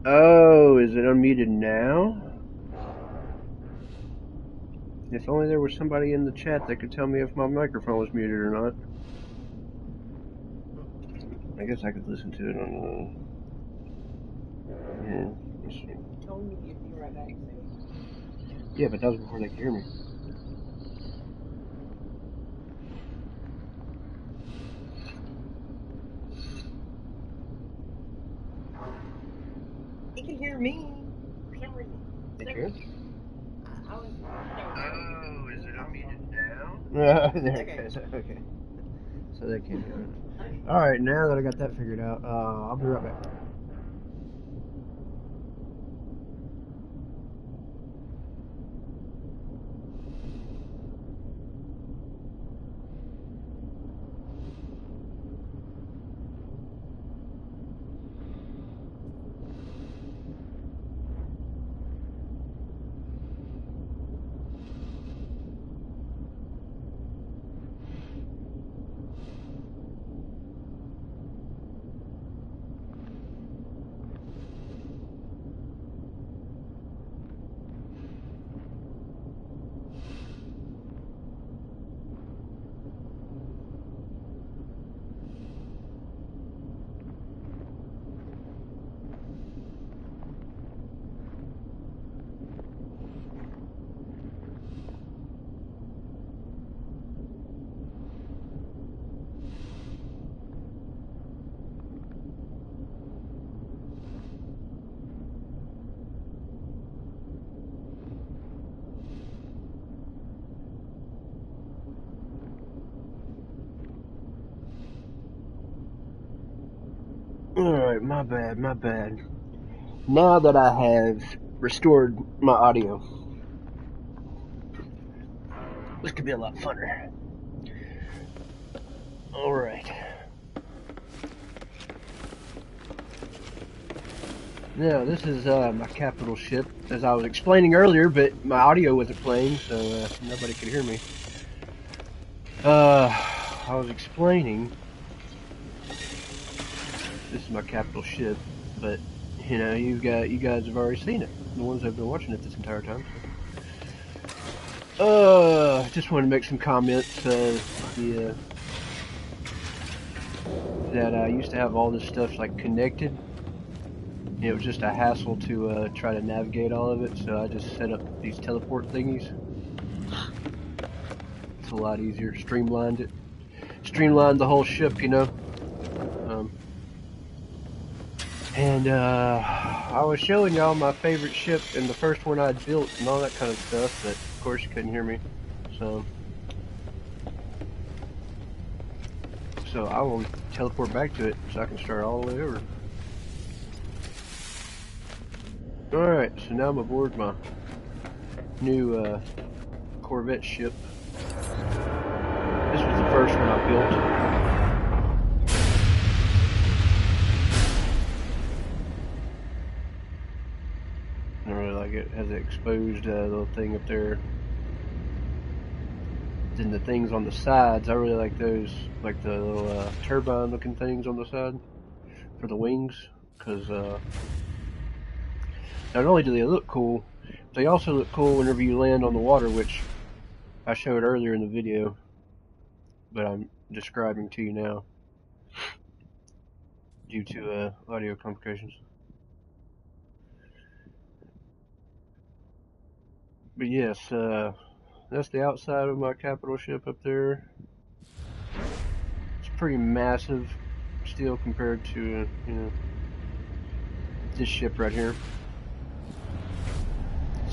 Oh, is it unmuted now? If only there was somebody in the chat that could tell me if my microphone was muted or not. I guess I could listen to it on here. Let's see. Told me if you were right back. Yeah, but that was before they could hear me. He can hear me for some reason. They can? I was. Oh, is it unmuted now? There Okay. it goes. Okay. So they can't hear it. Alright, now that I got that figured out, I'll be right back. Alright, my bad. Now that I have restored my audio, this could be a lot funner. Alright. Now, this is my capital ship, as I was explaining earlier, but my audio wasn't playing, so nobody could hear me. I was explaining, this is my capital ship, but, you know, you guys have already seen it, the ones that have been watching it this entire time. Just wanted to make some comments, that I used to have all this stuff, like, connected. It was just a hassle to try to navigate all of it, so I just set up these teleport thingies. It's a lot easier, streamlined it. Streamlined the whole ship, you know. I was showing y'all my favorite ship and the first one I'd built and all that kind of stuff, but of course you couldn't hear me. So I will teleport back to it so I can start all the way over. Alright, so now I'm aboard my new Corvette ship. This was the first one I built. I really like it. It has an exposed little thing up there. Then the things on the sides, I really like those, like the little turbine looking things on the side for the wings, because not only do they look cool, they also look cool whenever you land on the water, which I showed earlier in the video, but I'm describing to you now due to audio complications. But yes, that's the outside of my capital ship up there. It's pretty massive still compared to, you know, this ship right here.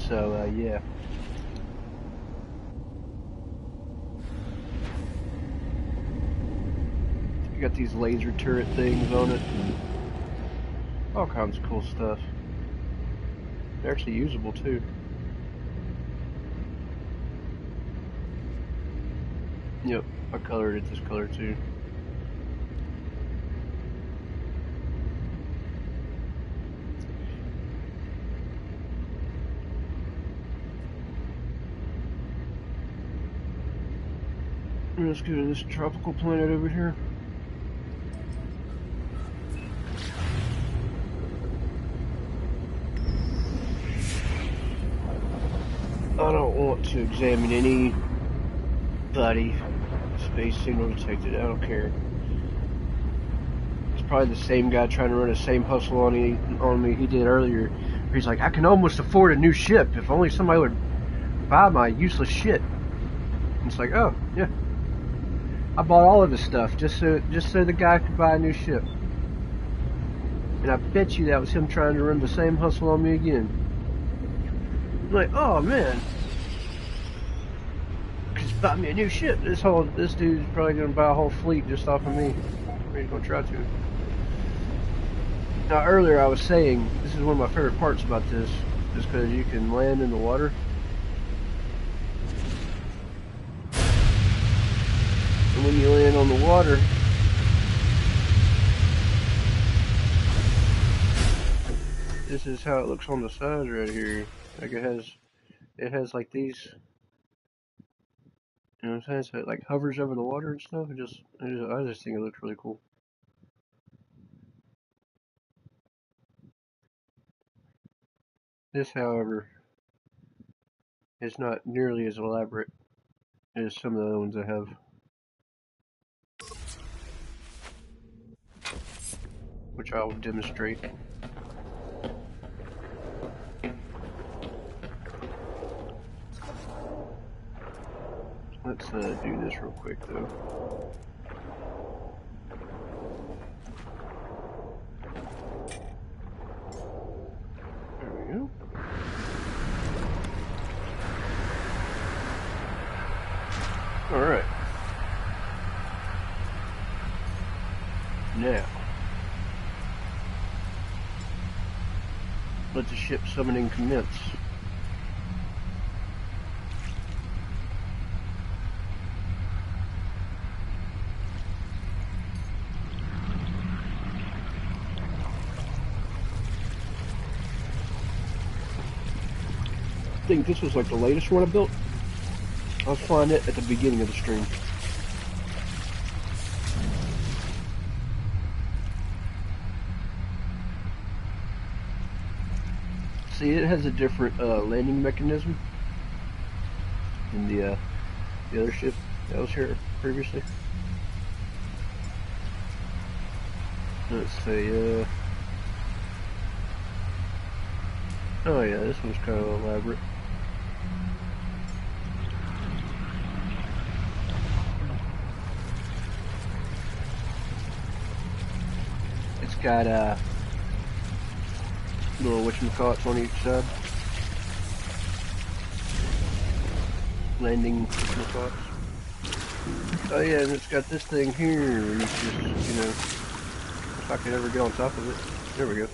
So, yeah. You got these laser turret things on it. All kinds of cool stuff. They're actually usable too. Yep, I colored it this color too. Let's go to this tropical planet over here. to examine anybody. Space signal detected. I don't care. It's probably the same guy trying to run the same hustle on me he did earlier. He's like, I can almost afford a new ship if only somebody would buy my useless shit. And it's like, oh yeah, I bought all of this stuff just so the guy could buy a new ship. And I bet you that was him trying to run the same hustle on me again. I'm like, oh man, just buy me a new ship. This dude's probably gonna buy a whole fleet just off of me. Or he's gonna try to. Now earlier I was saying, this is one of my favorite parts about this, is because you can land in the water. And when you land on the water, this is how it looks on the sides right here. Like it has like these, you know what I'm saying? So it like hovers over the water and stuff. I just think it looks really cool. This, however, is not nearly as elaborate as some of the other ones I have. Which I will demonstrate. Let's do this real quick though. There we go. Alright. Now, let the ship summoning commence. I think this was like the latest one I built. I was flying it at the beginning of the stream. See, it has a different landing mechanism than the other ship that was here previously. Let's see, oh yeah, this one's kind of elaborate. It's got little whatchamacallits on each side. Landing whatchamacallits. Oh yeah, and it's got this thing here, you just, you know, if I could ever get on top of it. There we go.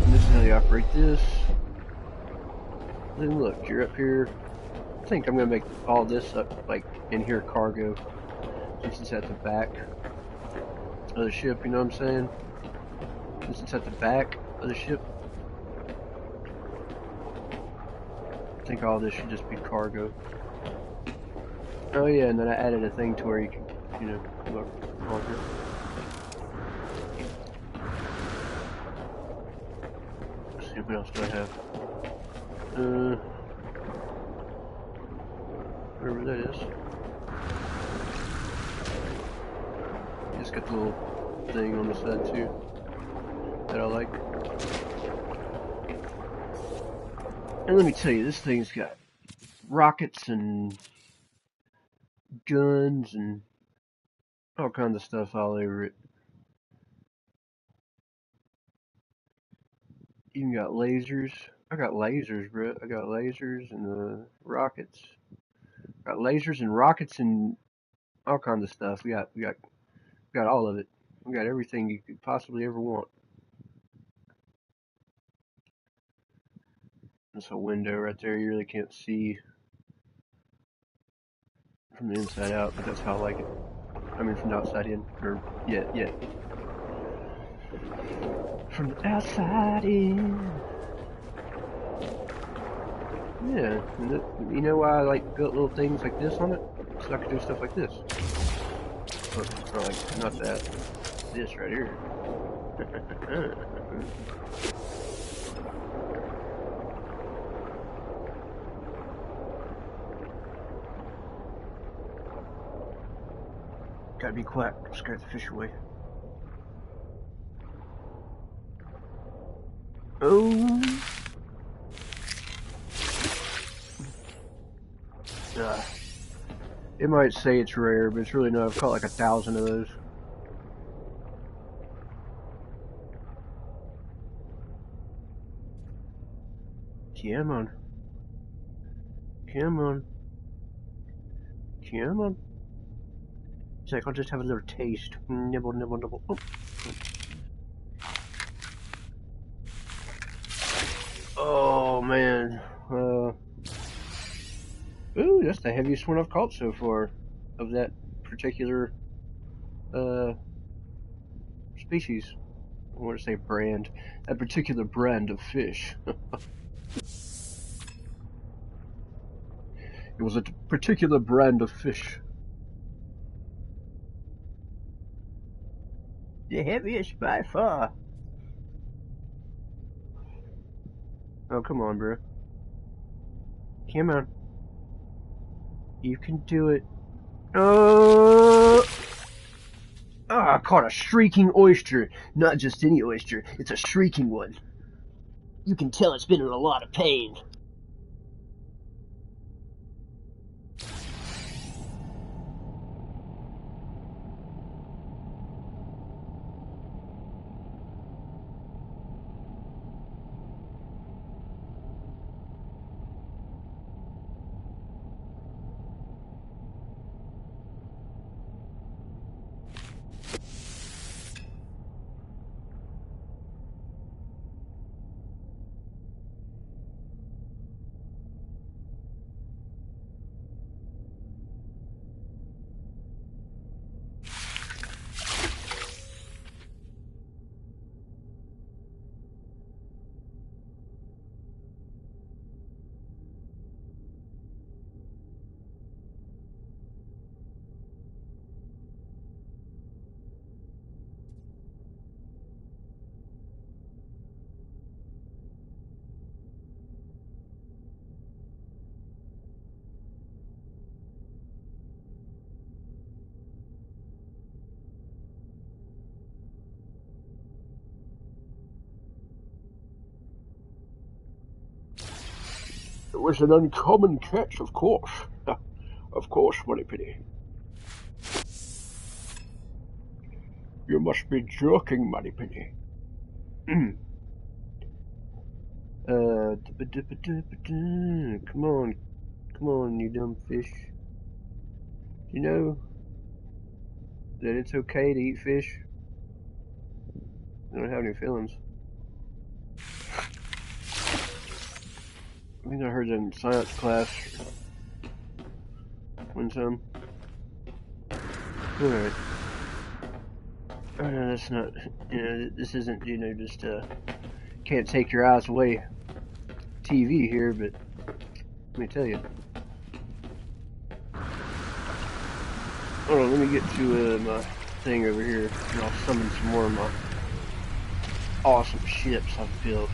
And this is how you operate this. Then look, you're up here. I think I'm gonna make all this up, like, in here cargo. Since it's at the back of the ship, you know what I'm saying? Since it's at the back of the ship, I think all this should just be cargo. Oh yeah, and then I added a thing to where you can, you know, look on here. Let's see, what else do I have? Wherever that is. It's got the little thing on the side too that I like. And let me tell you, this thing's got rockets and guns and all kinds of stuff all over it. Even got lasers. I got lasers, bro. I got lasers and rockets. Got lasers and rockets and all kinds of stuff. We got all of it. We got everything you could possibly ever want. There's a window right there. You really can't see from the inside out, but that's how I like it. I mean, from the outside in. Or, yeah. From the outside in. Yeah, and you know why I like built little things like this on it? So I could do stuff like this. Or like, not that. This right here. Gotta be quiet. Scare the fish away. Oh. It might say it's rare, but it's really not. I've caught like 1,000 of those. Come on. Come on. Come on. It's like, I'll just have a little taste. Nibble, nibble, nibble. Oh, oh man. Ooh, that's the heaviest one I've caught so far of that particular species. I want to say brand. That particular brand of fish. It was a particular brand of fish. The heaviest by far. Oh, come on, bro. Come on. You can do it. Oh! Ah, I caught a shrieking oyster. Not just any oyster, it's a shrieking one. You can tell it's been in a lot of pain. It was an uncommon catch, of course. Of course, Moneypenny. You must be joking, Moneypenny. Come on. Come on, you dumb fish. You know that it's okay to eat fish? I don't have any feelings. I think I heard that in science class. One time. Alright. Oh no, that's not, this isn't, just, can't take your eyes away TV here, but let me tell you. Hold on, let me get to, my thing over here, and I'll summon some more of my awesome ships I've built.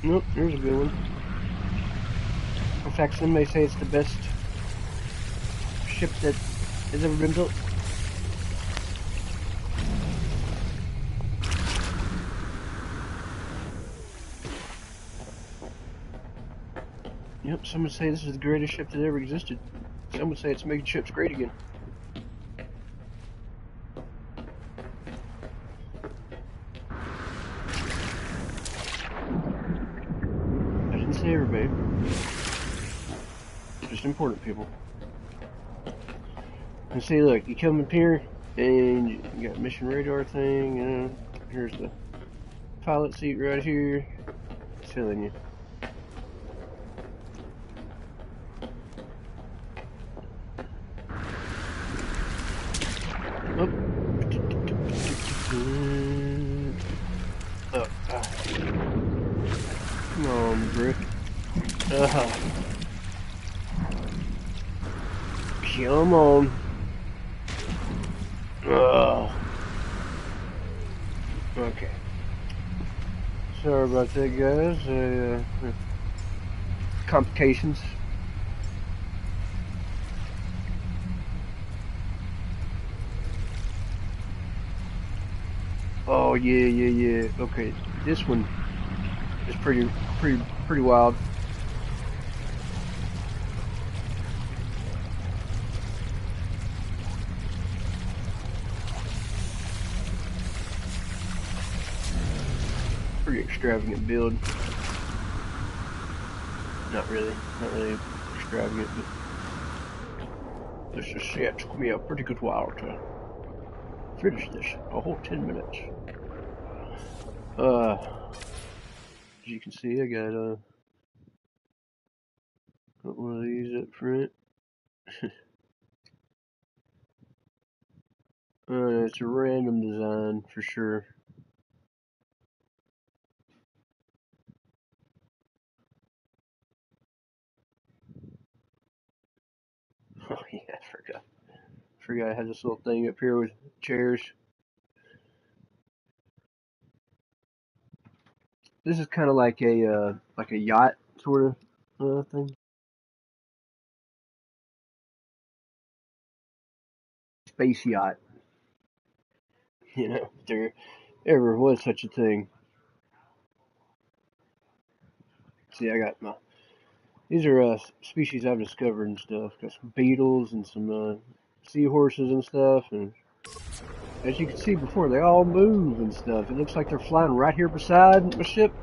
Nope, there's a good one. In fact, some may say it's the best ship that has ever been built. Yep, some would say this is the greatest ship that ever existed. Some would say it's making ships great again. I didn't say everybody. Just important people. And see, look, you come up here, and you got mission radar thing, here's the pilot seat right here, telling you. Oh. Come on, Brick. Come on. Okay. Sorry about that, guys. complications. Oh yeah. Okay, this one is pretty wild. Pretty extravagant build. Not really extravagant, but let's just say it took me a pretty good while to finish this. A whole 10 minutes. As you can see, I got one of these up front. It's a random design for sure. Oh yeah, I forgot I had this little thing up here with chairs. This is kind of like a yacht sort of thing. Space yacht. You know, if there ever was such a thing. See, I got my. These are species I've discovered and stuff. Got some beetles and some seahorses and stuff, and as you can see before, they all move and stuff. It looks like they're flying right here beside my ship.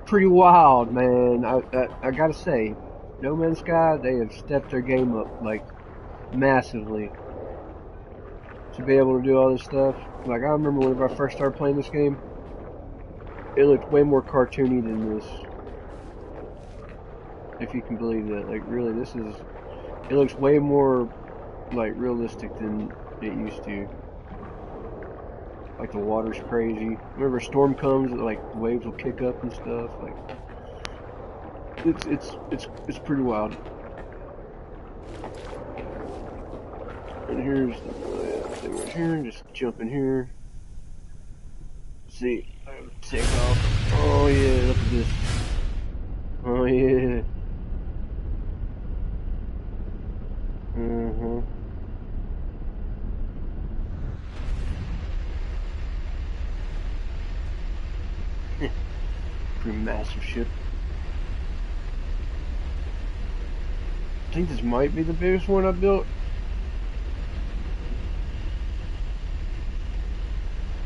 Pretty wild, man. I gotta say, No Man's Sky, they have stepped their game up like massively to be able to do all this stuff. Like I remember whenever I first started playing this game, it looked way more cartoony than this. If you can believe that, like really, it looks way more like realistic than it used to. Like the water's crazy. Whenever a storm comes, like the waves will kick up and stuff. Like it's pretty wild. And here's the thing right here. Just jump in here. See, take off. Oh yeah, look at this. Oh yeah. Pretty massive ship. I think this might be the biggest one I built.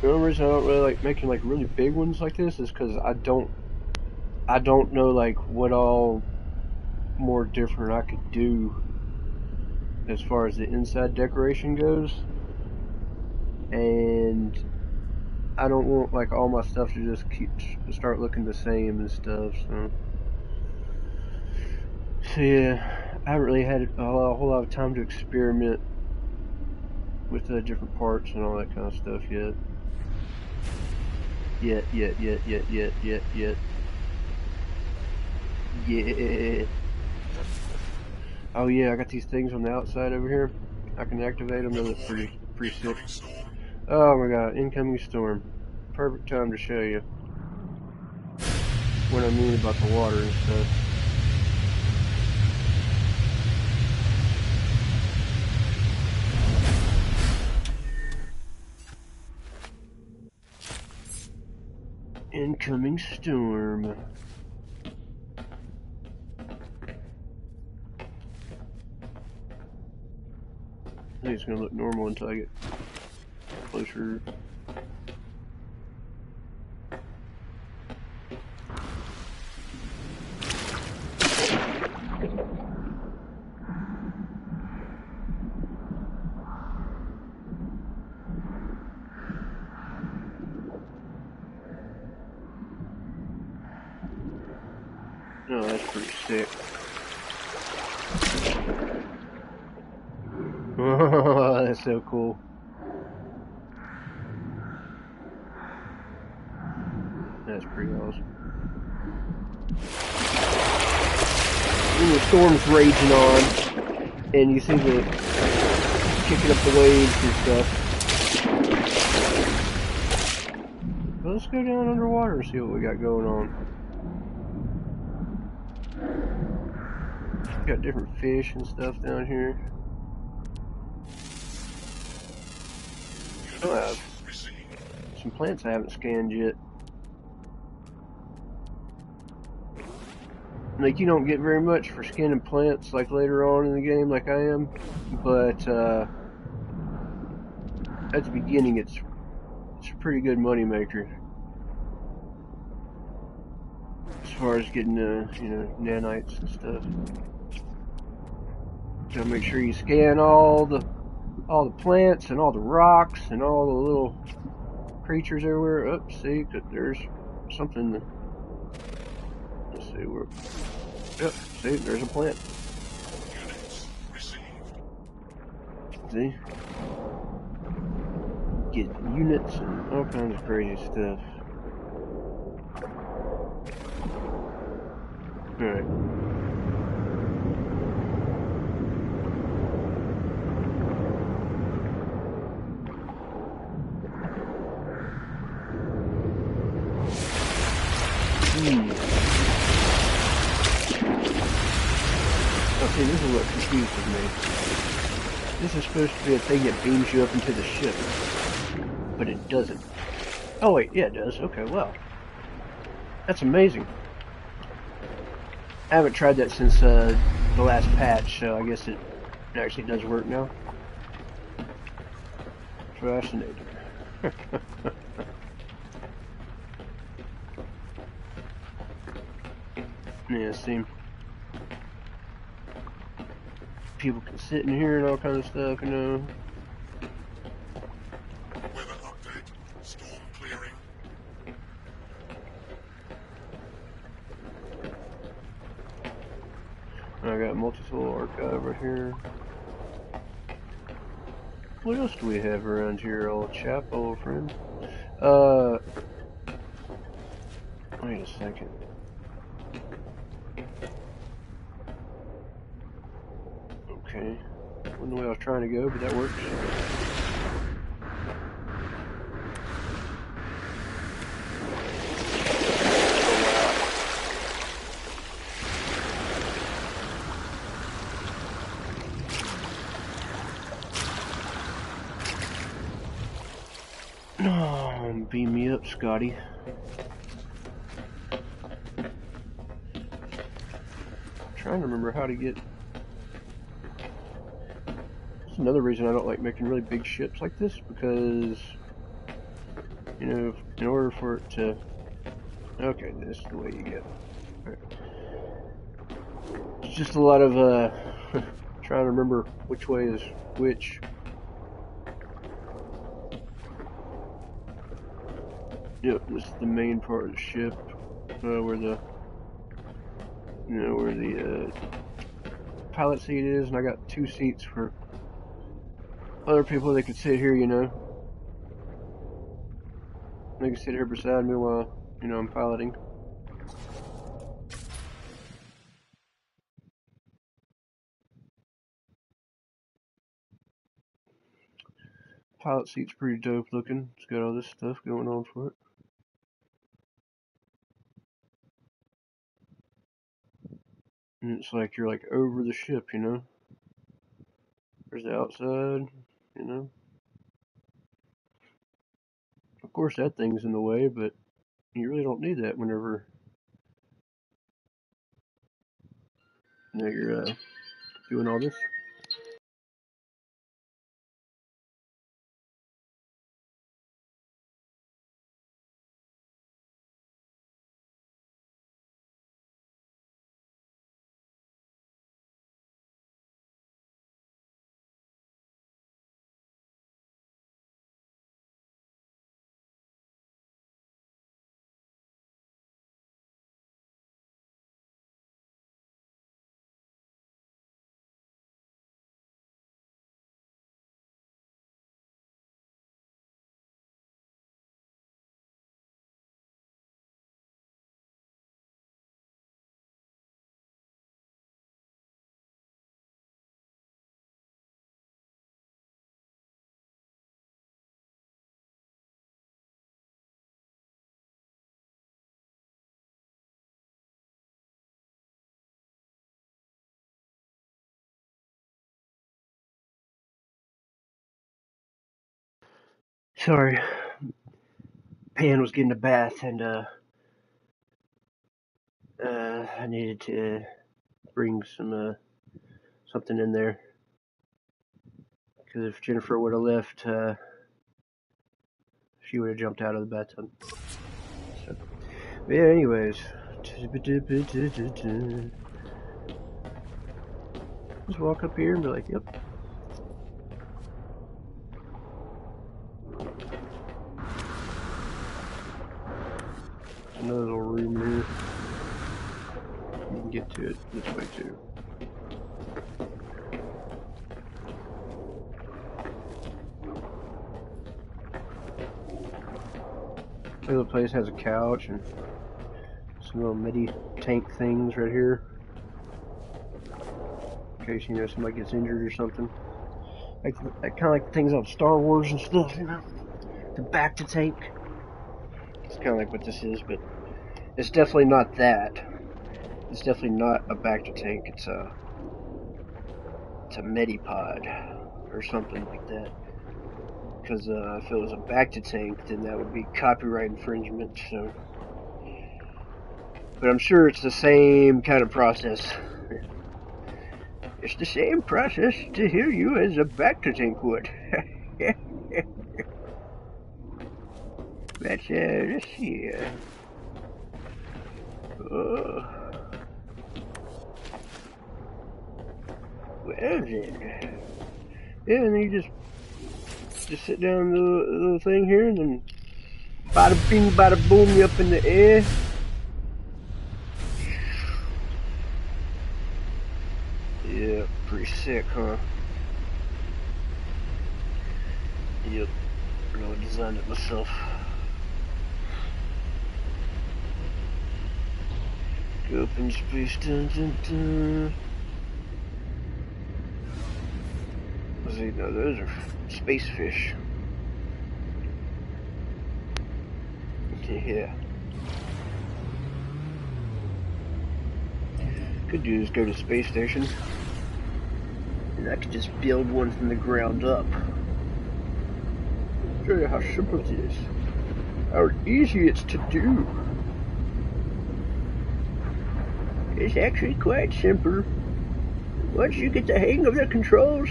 The only reason I don't really like making like really big ones like this is because I don't know like what all more different I could do as far as the inside decoration goes, and I don't want like all my stuff to just start looking the same and stuff. So yeah, I haven't really had a whole lot of time to experiment with the different parts and all that kind of stuff yet. Yet. Oh yeah, I got these things on the outside over here. I can activate them. They look pretty sick. Oh my god, incoming storm. Perfect time to show you what I mean about the water and stuff. Incoming storm. I think it's gonna look normal until I get closer. Oh, that's pretty sick. Oh, that's so cool. That's pretty awesome. When the storm's raging on, and you see the kicking up the waves and stuff. Well, let's go down underwater and see what we got going on. Got different fish and stuff down here. Still have some plants I haven't scanned yet. Like, you don't get very much for scanning plants like later on in the game like I am, but at the beginning it's a pretty good money maker as far as getting nanites and stuff. So make sure you scan all the plants and all the rocks and all the little creatures everywhere. Oh, see, there's something. Let's see where. Yep, see, there's a plant. See? Get units and all kinds of crazy stuff. Alright. Okay, this is what confuses me. This is supposed to be a thing that beams you up into the ship, but it doesn't. Oh wait, yeah it does. Okay, well. That's amazing. I haven't tried that since the last patch, so I guess it actually does work now. Fascinating. Yeah, see. People can sit in here and all kinds of stuff, you know. Weather update. Storm clearing. I got multi-tool archive right here. What else do we have around here, old chap, old friend? Wait a second. Okay. Wasn't the way I was trying to go, but that works. Oh, beam me up, Scotty. Trying to remember how to get. That's another reason I don't like making really big ships like this, because you know, in order for it to. Okay, this is the way you get. Right. It's just a lot of trying to remember which way is which. Yep, this is the main part of the ship, where the pilot seat is, and I got 2 seats for other people that could sit here, you know. They can sit here beside me while, you know, I'm piloting. Pilot seat's pretty dope looking. It's got all this stuff going on for it. And it's like you're like over the ship, you know. There's the outside, you know. Of course that thing's in the way, but you really don't need that whenever you're doing all this. Sorry. Pan was getting a bath, and I needed to bring some something in there. Because if Jennifer would have left, she would have jumped out of the bathtub. So, but yeah, anyways. Just walk up here and be like, yep. Another little room here. You can get to it this way too. The other place has a couch and some little midi tank things right here. In case, you know, somebody gets injured or something. Like kind of like the things on Star Wars and stuff, you know. The back to tank. It's kind of like what this is, but it's definitely not that. It's definitely not a back to tank. It's a Medipod or something like that. Because if it was a back to tank, then that would be copyright infringement. So, but I'm sure it's the same kind of process. It's the same process to hear you as a back to tank would. Let's see. Well then. Yeah, and then you just sit down the little thing here, and then bada bing, bada boom, you up in the air. Yeah, pretty sick, huh? Yep, I designed it myself. Go up in space, dun dun dun. See, no, those are space fish. Yeah. Could do is go to the space station, and I could just build one from the ground up. Show you how simple it is, how easy it's to do. It's actually quite simple. Once you get the hang of the controls,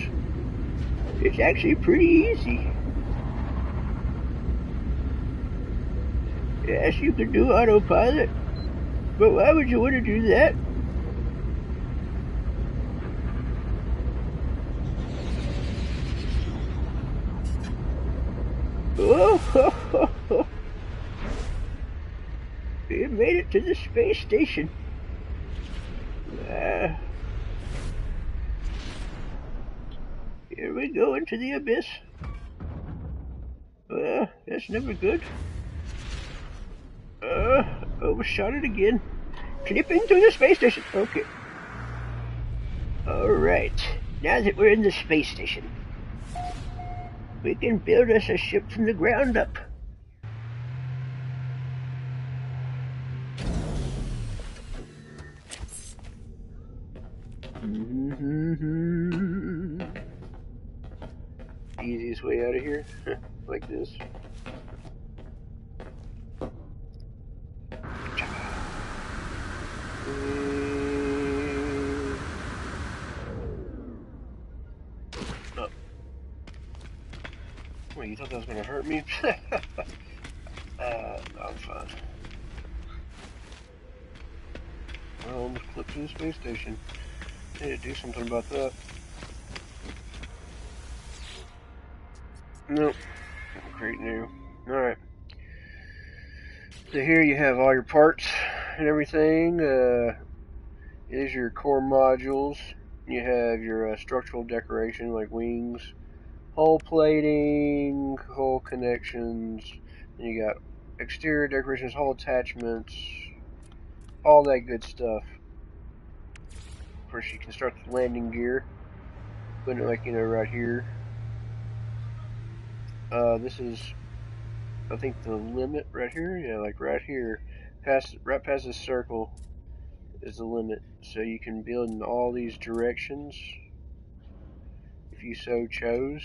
it's actually pretty easy. Yes, you can do autopilot, but why would you want to do that? Oh, you made it to the space station. Here we go into the abyss. That's never good. Overshot it again. Clip into the space station. Okay. Alright. Now that we're in the space station, we can build us a ship from the ground up. Easiest way out of here, like this. Oh. Wait, you thought that was gonna hurt me? I'm fine. I almost clipped to the space station. I need to do something about that. Nope. Create new. Alright. So here you have all your parts and everything. Here's your core modules. You have your structural decoration like wings, hull plating, hull connections. And you got exterior decorations, hull attachments, all that good stuff. Of course, you can start the landing gear, putting it like, you know, right here. This is, I think, the limit right here. Yeah, like right here, right past this circle is the limit. So you can build in all these directions if you so chose.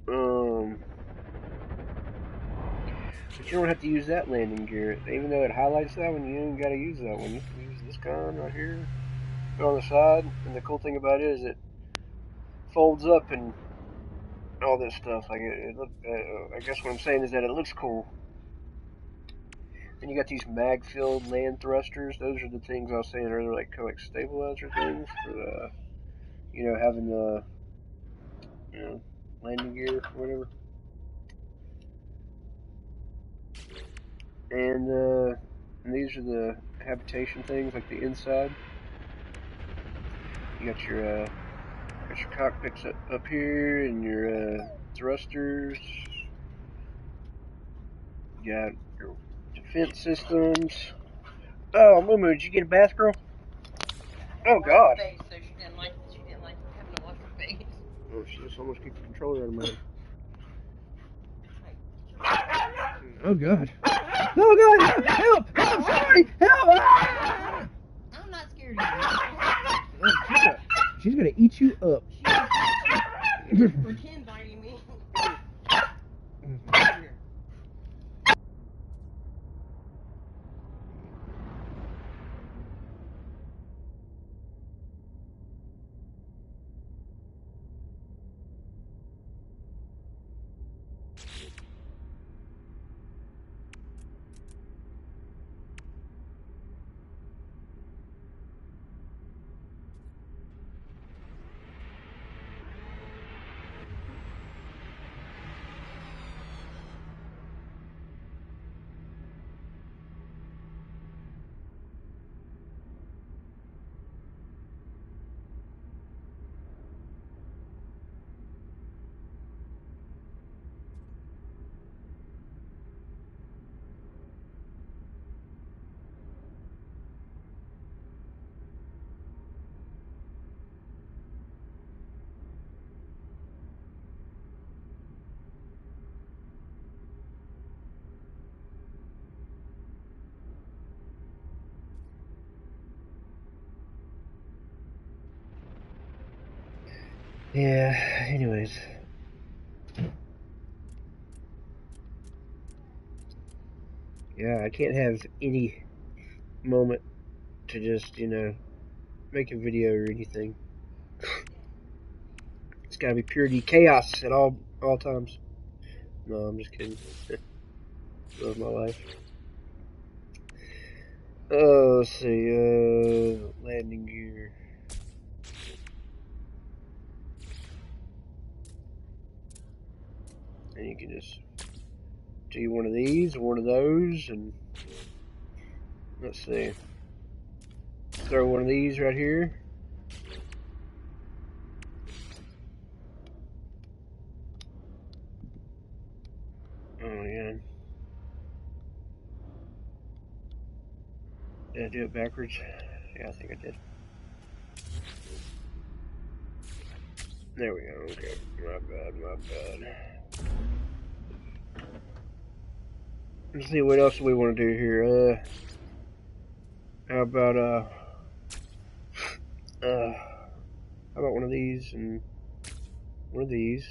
But you don't have to use that landing gear. Even though it highlights that one, you ain't got to use that one. You can use this kind right here. Put it on the side. And the cool thing about it is it folds up and all this stuff. Like I guess what I'm saying is that it looks cool. Then you got these mag-filled land thrusters. Those are the things I was saying earlier, like kind of like stabilizer things for the, having the, landing gear or whatever. And these are the habitation things, like the inside. You got your cockpits up here, and your thrusters. You got your defense systems. Oh, Moo, did you get a bath, girl? Oh God. Face, so she didn't like having to wash her face. Oh, she just almost kicked the controller out of my hand. Oh God. Oh God! Help! Help! Somebody! Help! Ah! I'm not scared of you. She's gonna eat you up. Pretend biting me. Yeah, anyways. Yeah, I can't have any moment to just, make a video or anything. It's gotta be purity chaos at all times. No, I'm just kidding. Love my life. Oh, let's see, landing gear. And you can just do one of these or one of those, and let's see. Throw one of these right here. Oh, yeah. Did I do it backwards? Yeah, I think I did. There we go, okay. My bad. Let's see, what else do we want to do here? How about, how about one of these and one of these?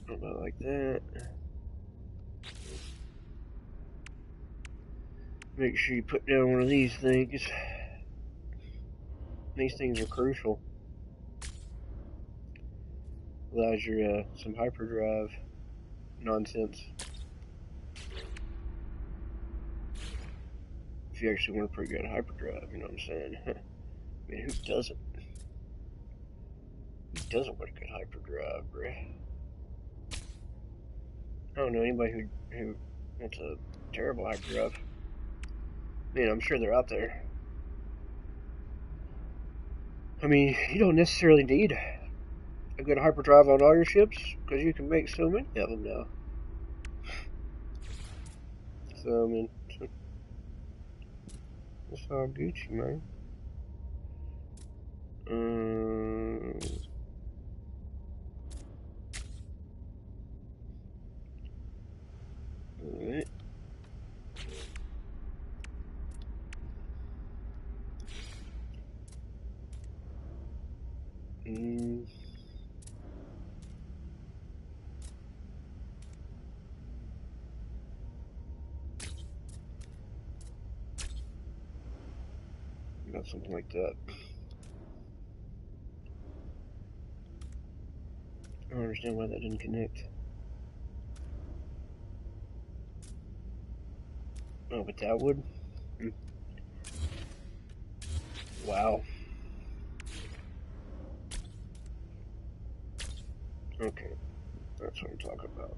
About like that. Make sure you put down one of these things. These things are crucial. Allows your some hyperdrive nonsense. If you actually want a pretty good hyperdrive, you know what I'm saying? I mean, who doesn't? Who doesn't want a good hyperdrive, bruh? I don't know anybody who wants a terrible hyperdrive. I mean, I'm sure they're out there. I mean, you don't necessarily need a good hyperdrive on all your ships because you can make so many of them now. So, I mean, it's all Gucci, man. Mm. Got something like that. I don't understand why that didn't connect. Oh, but that would? Mm. Wow. Okay, that's what I'm talking about.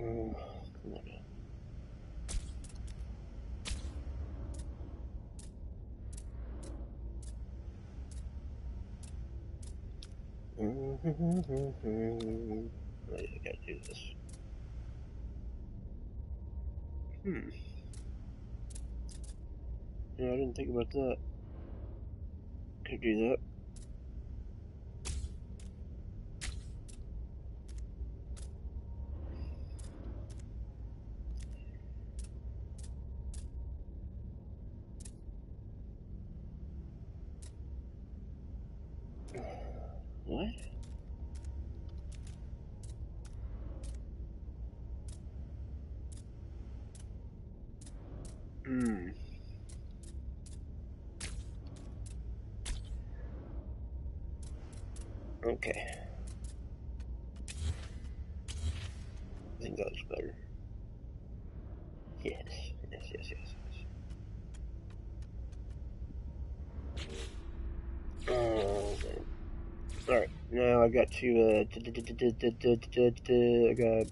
Oh, come on now. Oh, yeah, I gotta do this. Yeah, I didn't think about that. Could do that. What? Hmm. Okay. I think that looks better. Yes. Oh, man. Alright, now I got to, I got,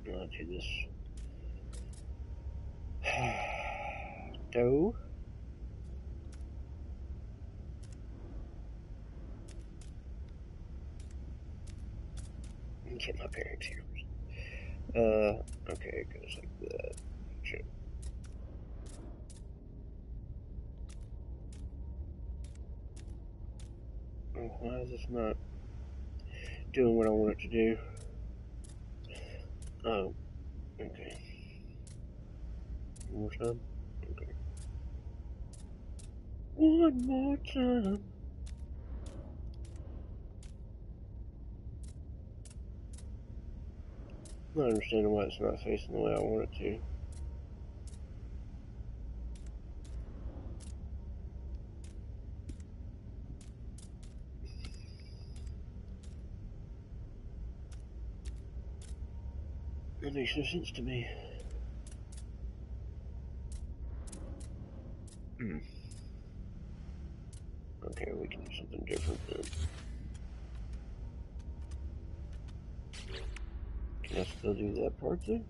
I'll do this. Dough. Get my bearings here. Okay, it goes like that. Shit. Oh, why is this not doing what I want it to do? Oh, okay. One more time? Okay. One more time. I'm not understanding why it's not facing the way I want it to. That makes no sense to me. Okay, we can do something different then. Can I still do that part too?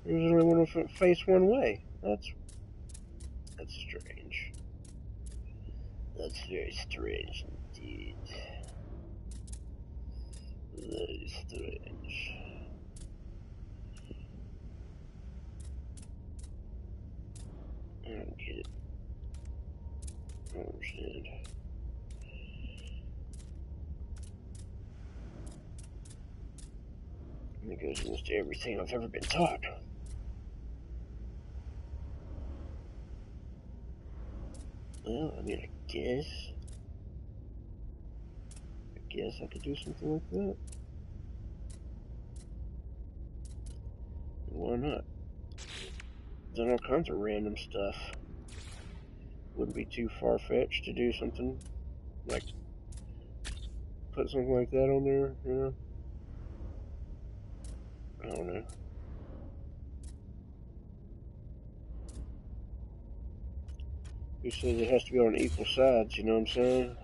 There's only one face one way. That's strange. That's very strange indeed. Very strange. I don't get it. I don't understand. And it goes against everything I've ever been taught. Well, I mean, I guess I could do something like that. Why not? Done all kinds of random stuff. Wouldn't be too far-fetched to do something like put something like that on there, you know? I don't know. Who says it has to be on equal sides, you know what I'm saying?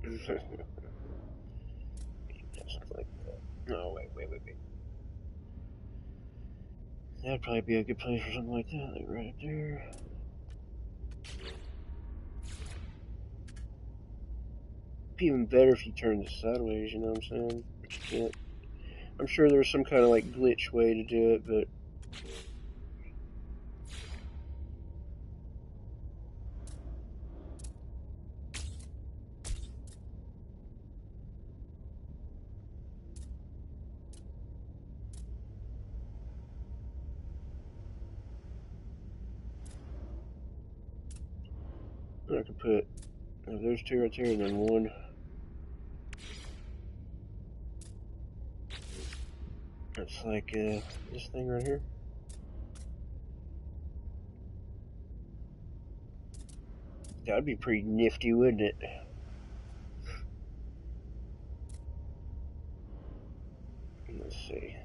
Something like that. No, wait. That'd probably be a good place for something like that, like right there. It'd be even better if you turned this sideways, you know what I'm saying? But you can't. I'm sure there's some kind of like glitch way to do it, but I could put those two right there and then one. That's like this thing right here. That'd be pretty nifty, wouldn't it? Let's see.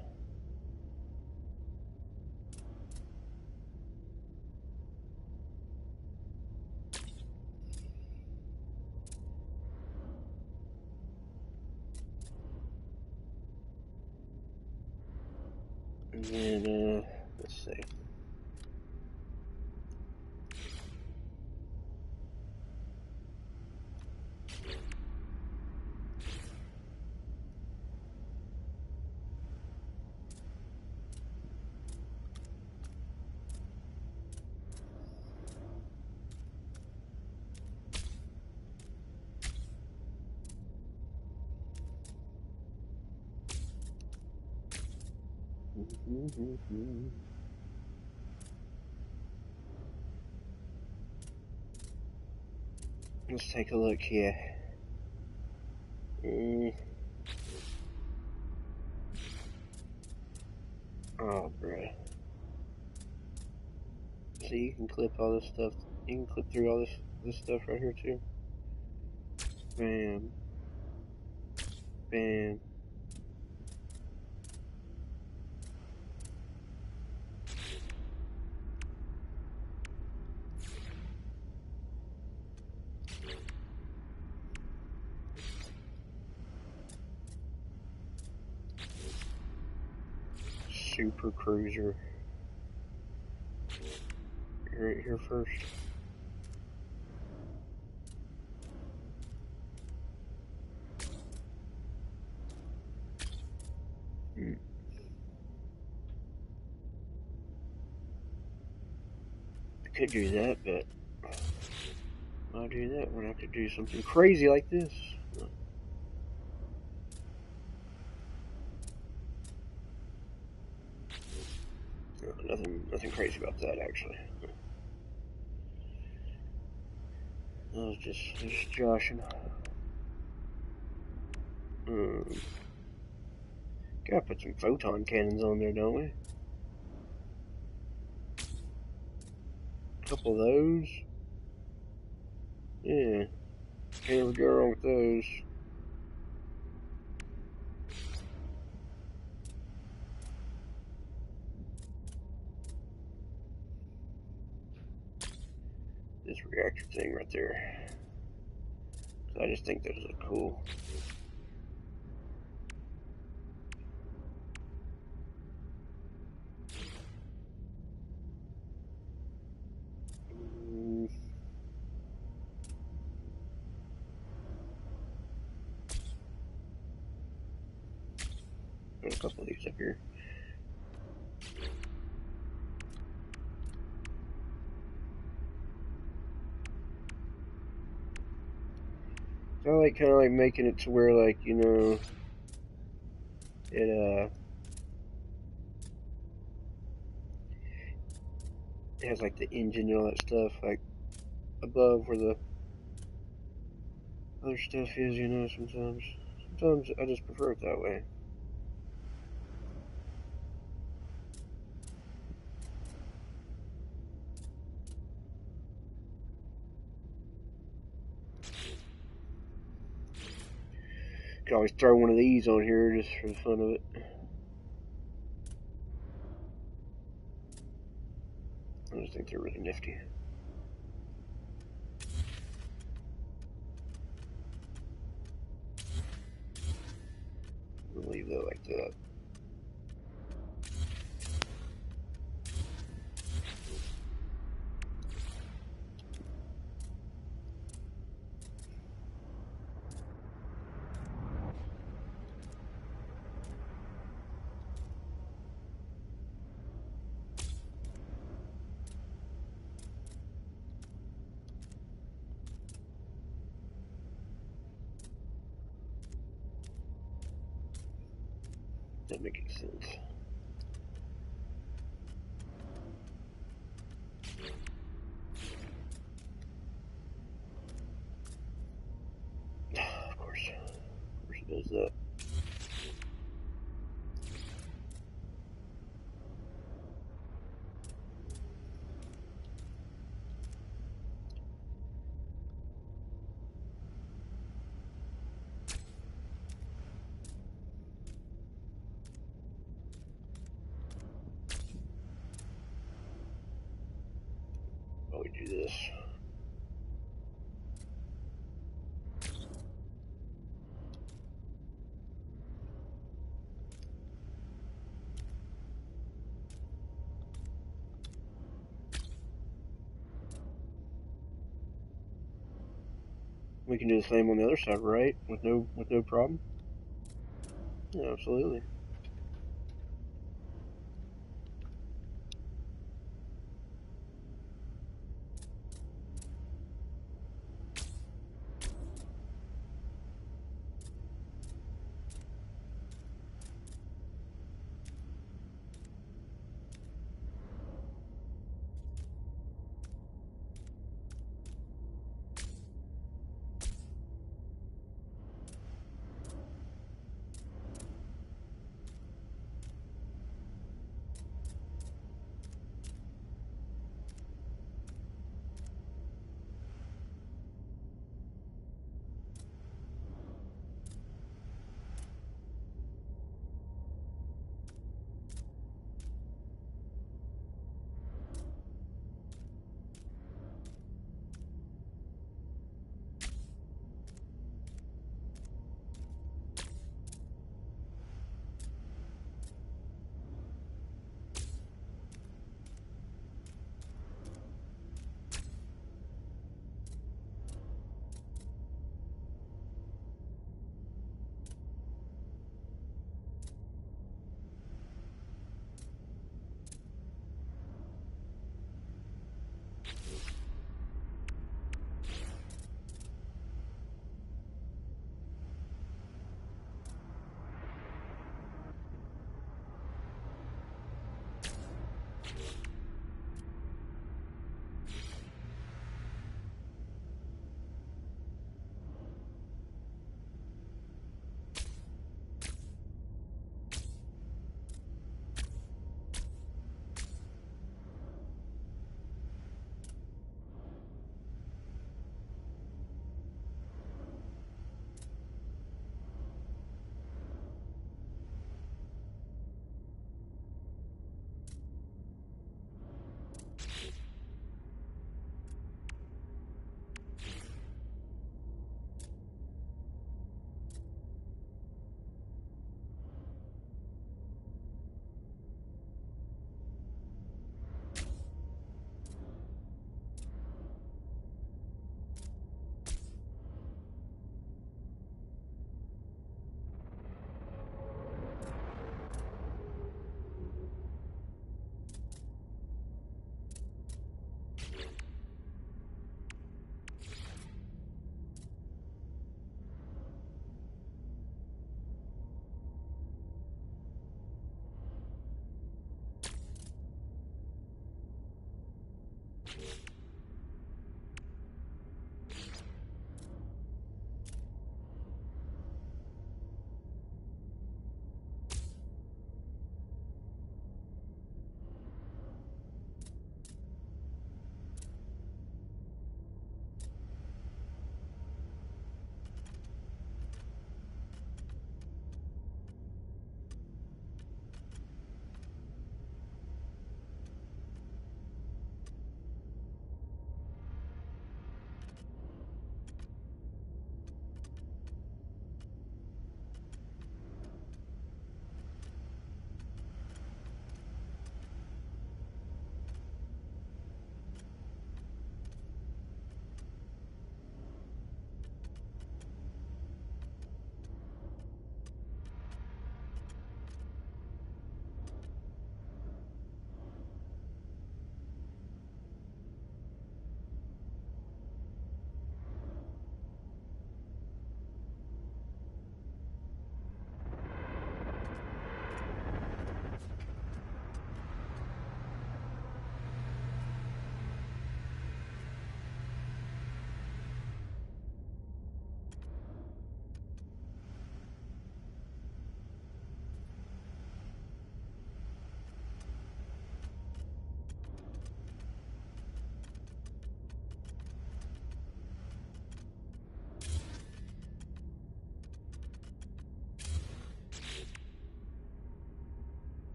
And then, let's see. Let's take a look here. Oh, bruh. See, you can clip all this stuff. You can clip through all this stuff right here too. Bam. Bam. Super Cruiser. Right here first. I could do that, but I'll do that when I could do something crazy like this. No, nothing crazy about that actually. I was just joshing. Gotta put some photon cannons on there, don't we? A couple of those. Yeah. Can't ever go wrong with those. This reactor thing right there. I just think those look cool. Put a couple of these up here. I like kind of like making it to where, like, you know, it has like the engine and all that stuff like above where the other stuff is, you know. Sometimes I just prefer it that way. Could always throw one of these on here just for the fun of it. I just think they're really nifty. that. That makes sense. Of course it does that. Why we do this? We can do the same on the other side, right? With no problem. Yeah, absolutely.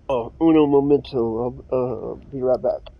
Oh, uno momento. I'll be right back.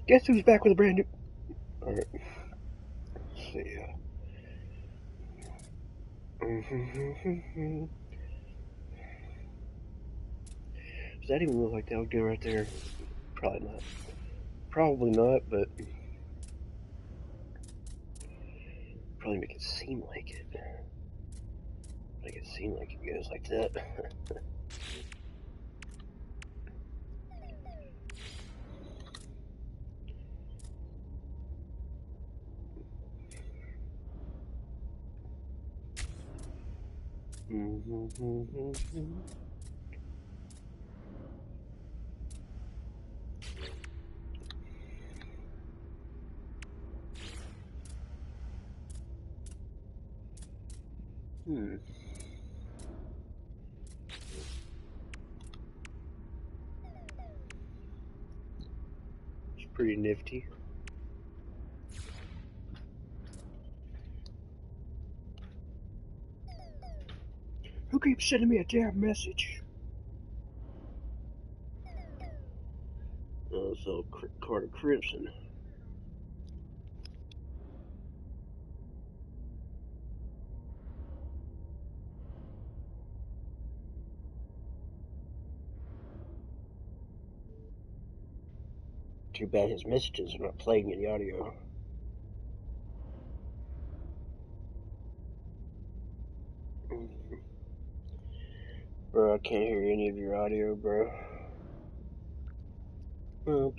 Guess who's back with a brand new... Alright. Let's see. Does that even look like that would go right there? Probably not. Probably not, but... Probably make it seem like it. Make it seem like it goes like that. It's pretty nifty. Who keeps sending me a damn message? Oh, so Carter Crimson. Too bad his messages are not playing in the audio. Bro, I can't hear any of your audio, bro. Bro.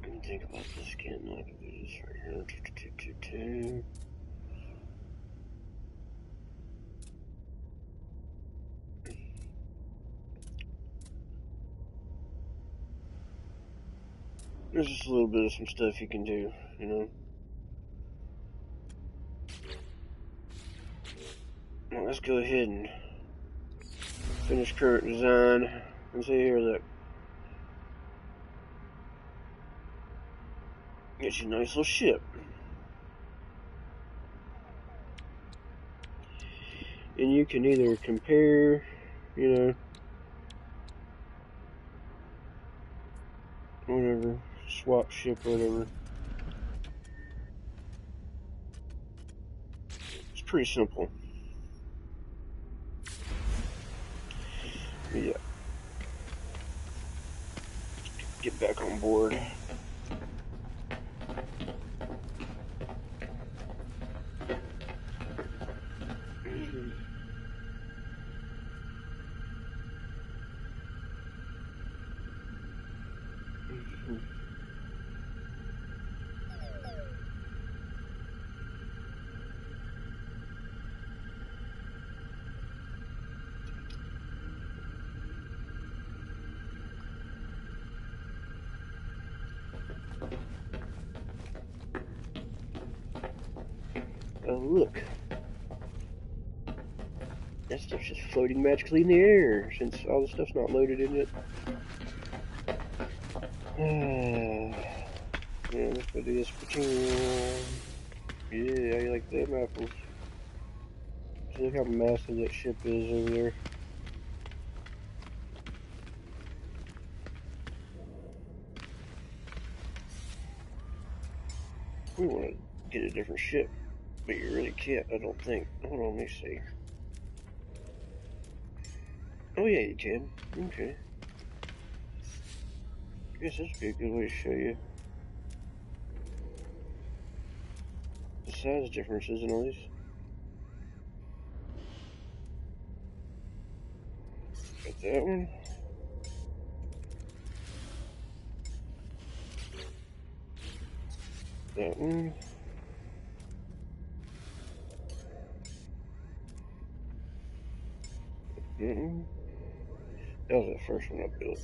Let me think about this again. I can do this right here. There's just a little bit of some stuff you can do, you know. Now let's go ahead and finish current design and see here, look. Get you a nice little ship. And you can either compare, you know, whatever, swap ship, whatever. It's pretty simple. Yeah. Get back on board. Oh, look. That stuff's just floating magically in the air since all the stuff's not loaded in it. Yeah, let's go do this. Yeah, I like them apples. So look how massive that ship is over there. We want to get a different ship, but you really can't, I don't think. Hold on, let me see. Oh yeah, you can. Okay. I guess this would be a good way to show you the size differences in all these. Got that one. That one. That was the first one I built.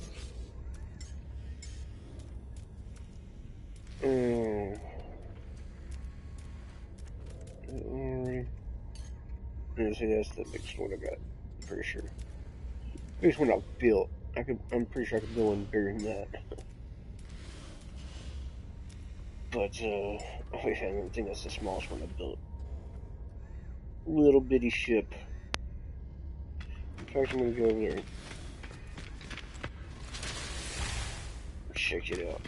Yeah, see, that's the biggest one I got. I'm pretty sure. Biggest one I built. I'm pretty sure I could build one bigger than that. But oh yeah, I think that's the smallest one I built. Little bitty ship. In fact, I'm gonna go over there and check it out.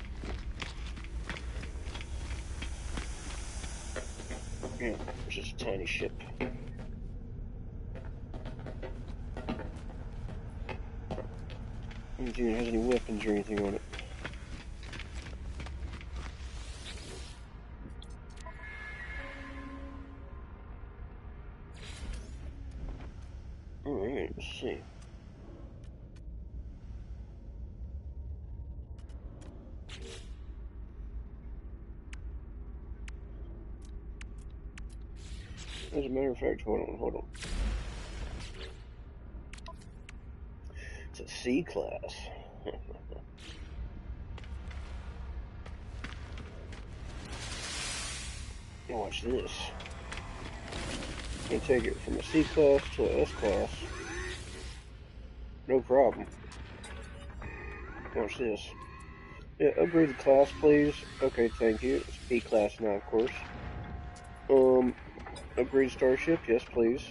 Yeah, it's just a tiny ship. I don't think it has any weapons or anything on it. Alright, let's see. As a matter of fact, hold on. It's a C class. Watch this. I'm gonna take it from a C class to a S class. No problem. Watch this. Yeah, upgrade the class, please. Okay, thank you. It's B class now, of course. Upgrade starship, yes, please.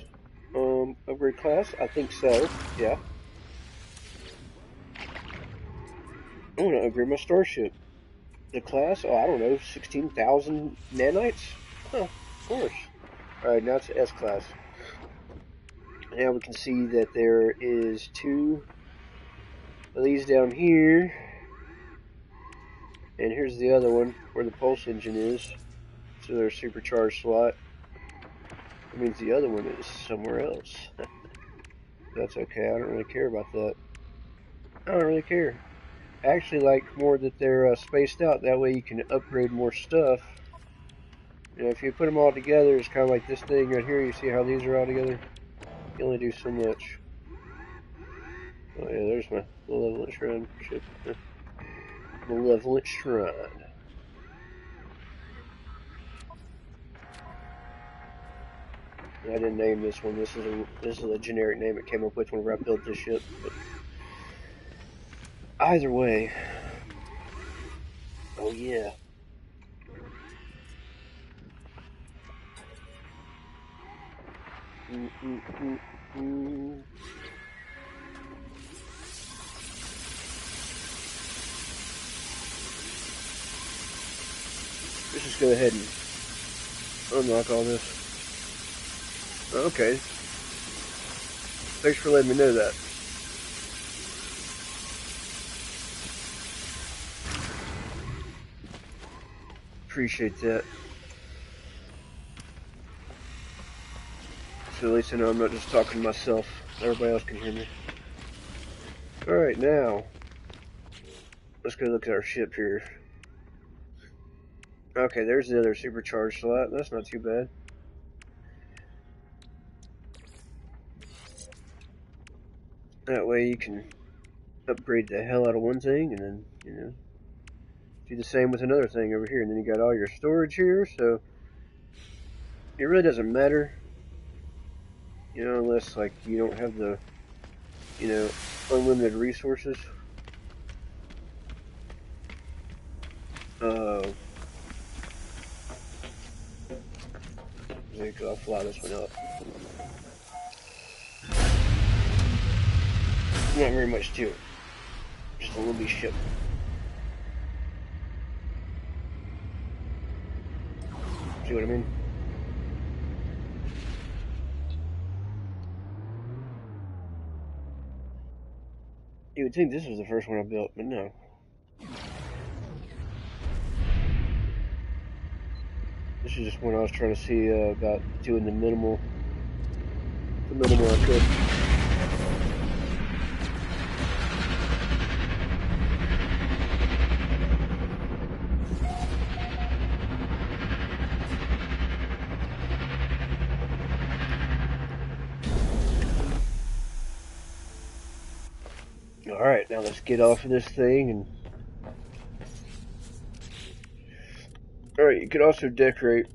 Upgrade class, I think so. Yeah. I want to upgrade my starship. The class, oh, I don't know, 16,000 nanites? Huh, of course. Alright, now it's S class. Now we can see that there is 2 of these down here. And here's the other one, where the pulse engine is. So there's supercharged slot. That means the other one is somewhere else. That's okay, I don't really care about that. I don't really care. I actually like more that they're spaced out. That way you can upgrade more stuff. You know, if you put them all together, it's kind of like this thing right here. You see how these are all together? You only do so much. Oh yeah, there's my malevolent shrine ship. Malevolent shrine. I didn't name this one. This is a generic name it came up with whenever I built this ship. But either way, oh yeah. Let's just go ahead and unlock all this. Okay. Thanks for letting me know that. Appreciate that. So at least I know I'm not just talking to myself. Everybody else can hear me. Alright, now let's go look at our ship here. Okay, there's the other supercharged slot. That's not too bad. That way you can upgrade the hell out of one thing and then, you know, do the same with another thing over here. And then you got all your storage here, so it really doesn't matter, you know, unless like you don't have the, you know, unlimited resources. I'll fly this one up. Not very much to it. Just a little bit ship. See what I mean? You would think this was the first one I built, but no. This is just one I was trying to see about doing the minimal I could. Alright, now let's get off of this thing and... Alright, you could also decorate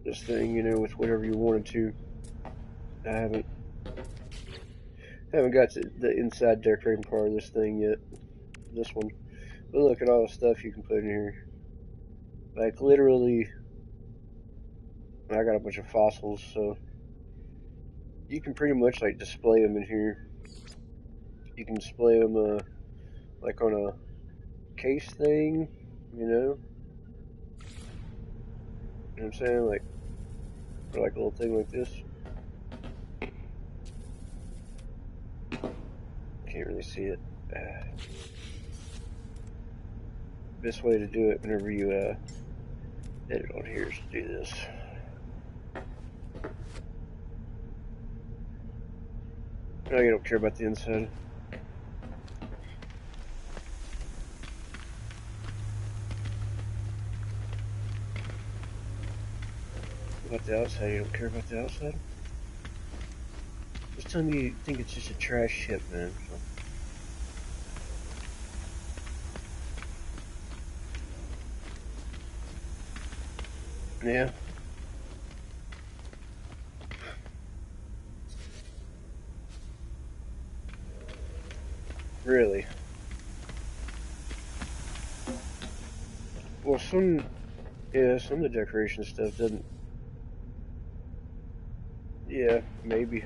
this thing, you know, with whatever you wanted to. I haven't got to the inside decorating part of this thing yet. This one. But look at all the stuff you can put in here. Like, literally... I got a bunch of fossils, so... You can pretty much, like, display them in here. You can display them, like on a case thing, you know? You know what I'm saying? Like, or like a little thing like this. Can't really see it. Best way to do it whenever you edit on here is to do this. No, you don't care about the inside. About the outside, you don't care about the outside? Just tell me you think it's just a trash ship, man. So. Yeah. Really? Well, some of the decoration stuff doesn't. Yeah, maybe.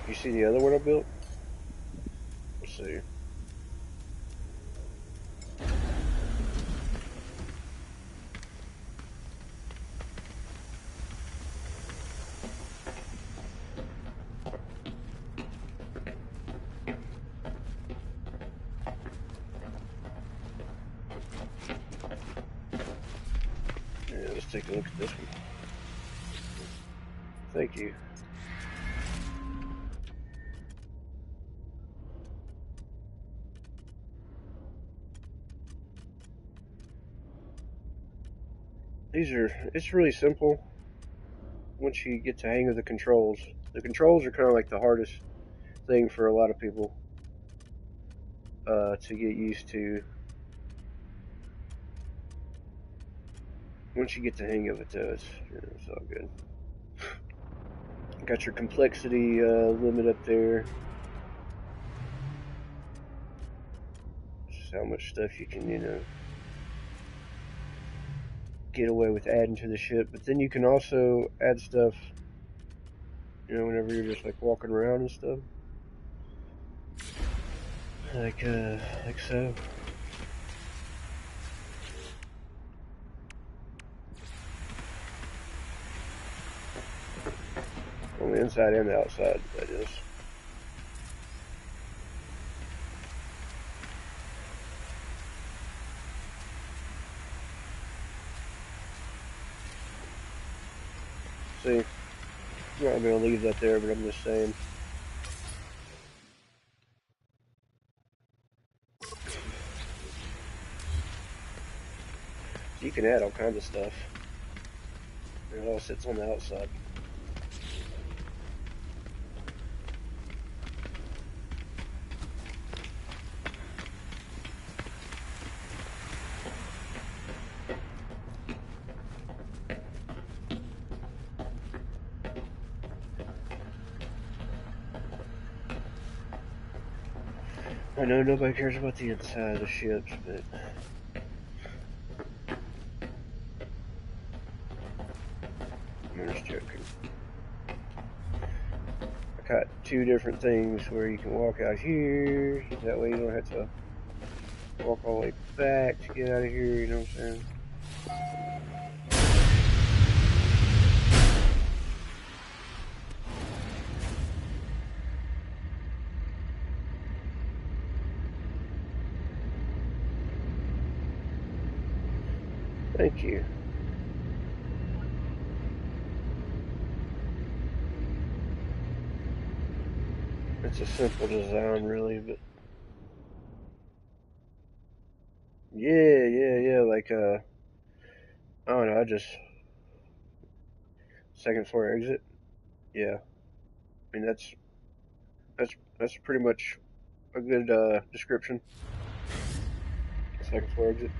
You see the other one I built? Let's see. Yeah, let's take a look at this one. Thank you. It's really simple once you get to hang of the controls. The controls are kind of like the hardest thing for a lot of people to get used to. Once you get the hang of it, though, it's all good. Got your complexity limit up there. Just how much stuff you can, get away with adding to the ship. But then you can also add stuff, whenever you're just like walking around and stuff. Like so. On the inside and the outside, that is. See, I'm not going to leave that there, but I'm just saying. You can add all kinds of stuff. It all sits on the outside. I know nobody cares about the inside of the ships, but I'm just joking. I got two different things where you can walk out here. That way you don't have to walk all the way back to get out of here, you know what I'm saying? Thank you. It's a simple design, really, but yeah. Like I don't know. I just second floor exit. Yeah, I mean that's pretty much a good description. Second floor exit.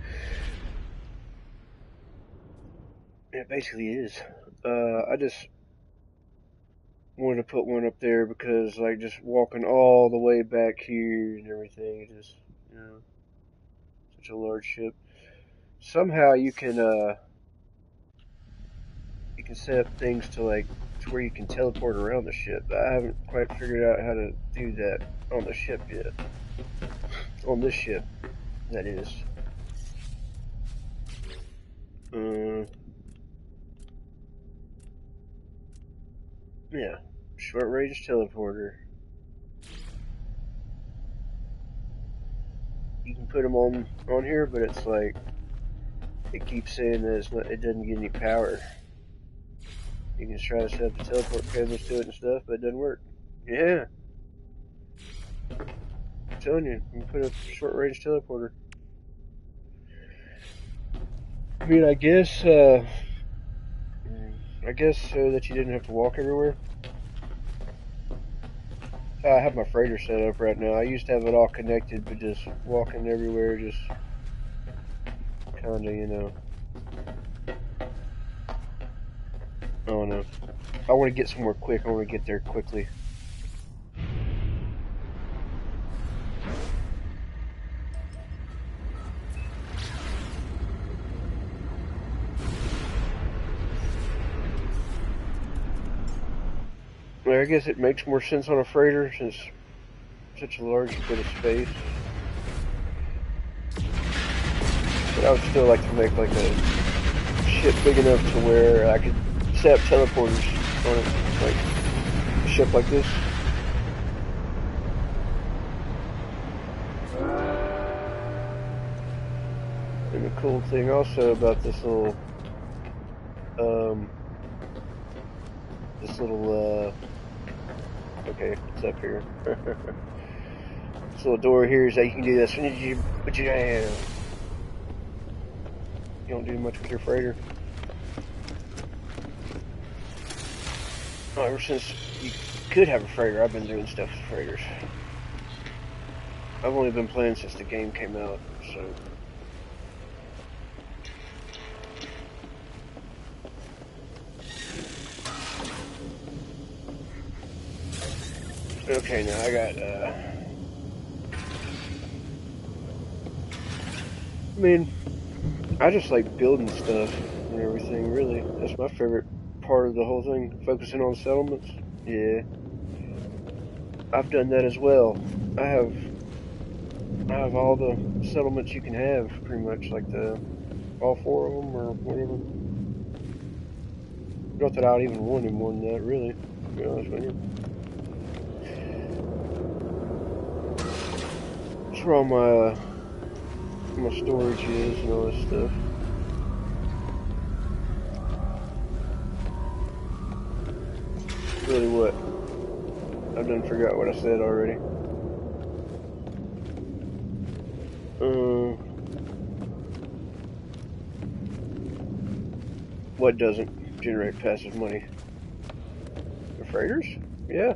It basically is. I just wanted to put one up there because, like, just walking all the way back here and everything, it just, such a large ship. Somehow you can set up things to where you can teleport around the ship. I haven't quite figured out how to do that on the ship yet. On this ship, that is. Yeah, short range teleporter. You can put them on here, but it's like it keeps saying that it doesn't get any power. You can try to set up the teleport cables to it and stuff, but it doesn't work. Yeah. I'm telling you, you can put a short range teleporter. I mean, I guess so that you didn't have to walk everywhere. I have my freighter set up right now. I used to have it all connected, but just walking everywhere, just kind of, I don't know. I want to get somewhere quick. I want to get there quickly. Well, I guess it makes more sense on a freighter since such a large bit of space. But I would still like to make like a ship big enough to where I could set up teleporters on it, like a ship like this. And the cool thing also about this little, okay, it's up here. This little door here is that you can do this. But you don't do much with your freighter. Oh, ever since you could have a freighter, I've been doing stuff with freighters. I've only been playing since the game came out, so. Okay, now I got, I mean, I just like building stuff and everything, really. That's my favorite part of the whole thing, focusing on settlements. Yeah. I've done that as well. I have all the settlements you can have, pretty much, like all 4 of them, or whatever. Not that I'd even want any more than that, really, to be honest with you. That's where all my storage is and all this stuff. Really what? I done forgot what I said already. What doesn't generate passive money? The freighters? Yeah.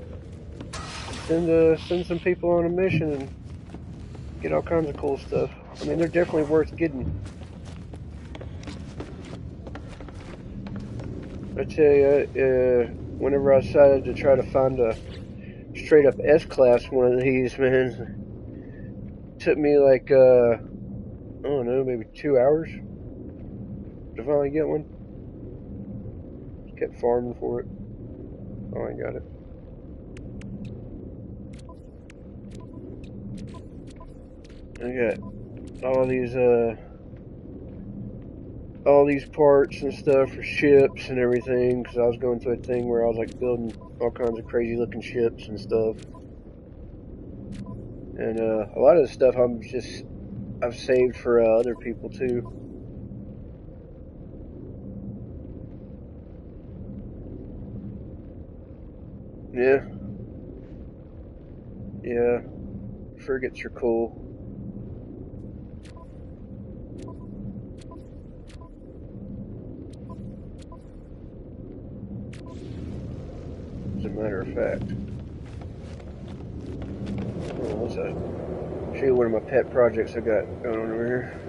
Send some people on a mission and get all kinds of cool stuff. I mean, they're definitely worth getting. I tell you, whenever I decided to try to find a straight up S-Class one of these, man, it took me like, I don't know, maybe 2 hours to finally get one. Just kept farming for it. Oh, I got it. I got all these parts and stuff for ships and everything, because I was going through a thing where I was like building all kinds of crazy looking ships and stuff. And a lot of the stuff I've saved for other people too. Yeah. Yeah. Frigates are cool. As a matter of fact. Oh, what's that? I'll show you one of my pet projects I got going on over here.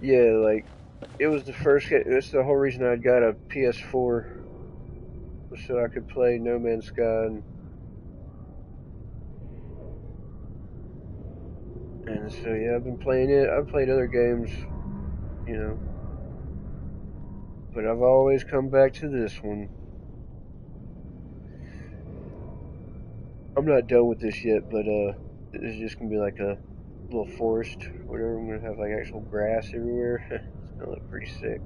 Yeah, like, it was the first, that's the whole reason I got a PS4, so I could play No Man's Sky, and so yeah, I've been playing it. I've played other games, you know, but I've always come back to this one. I'm not done with this yet, but this is just gonna be like a little forest, whatever. I'm gonna have like actual grass everywhere. It's gonna look pretty sick.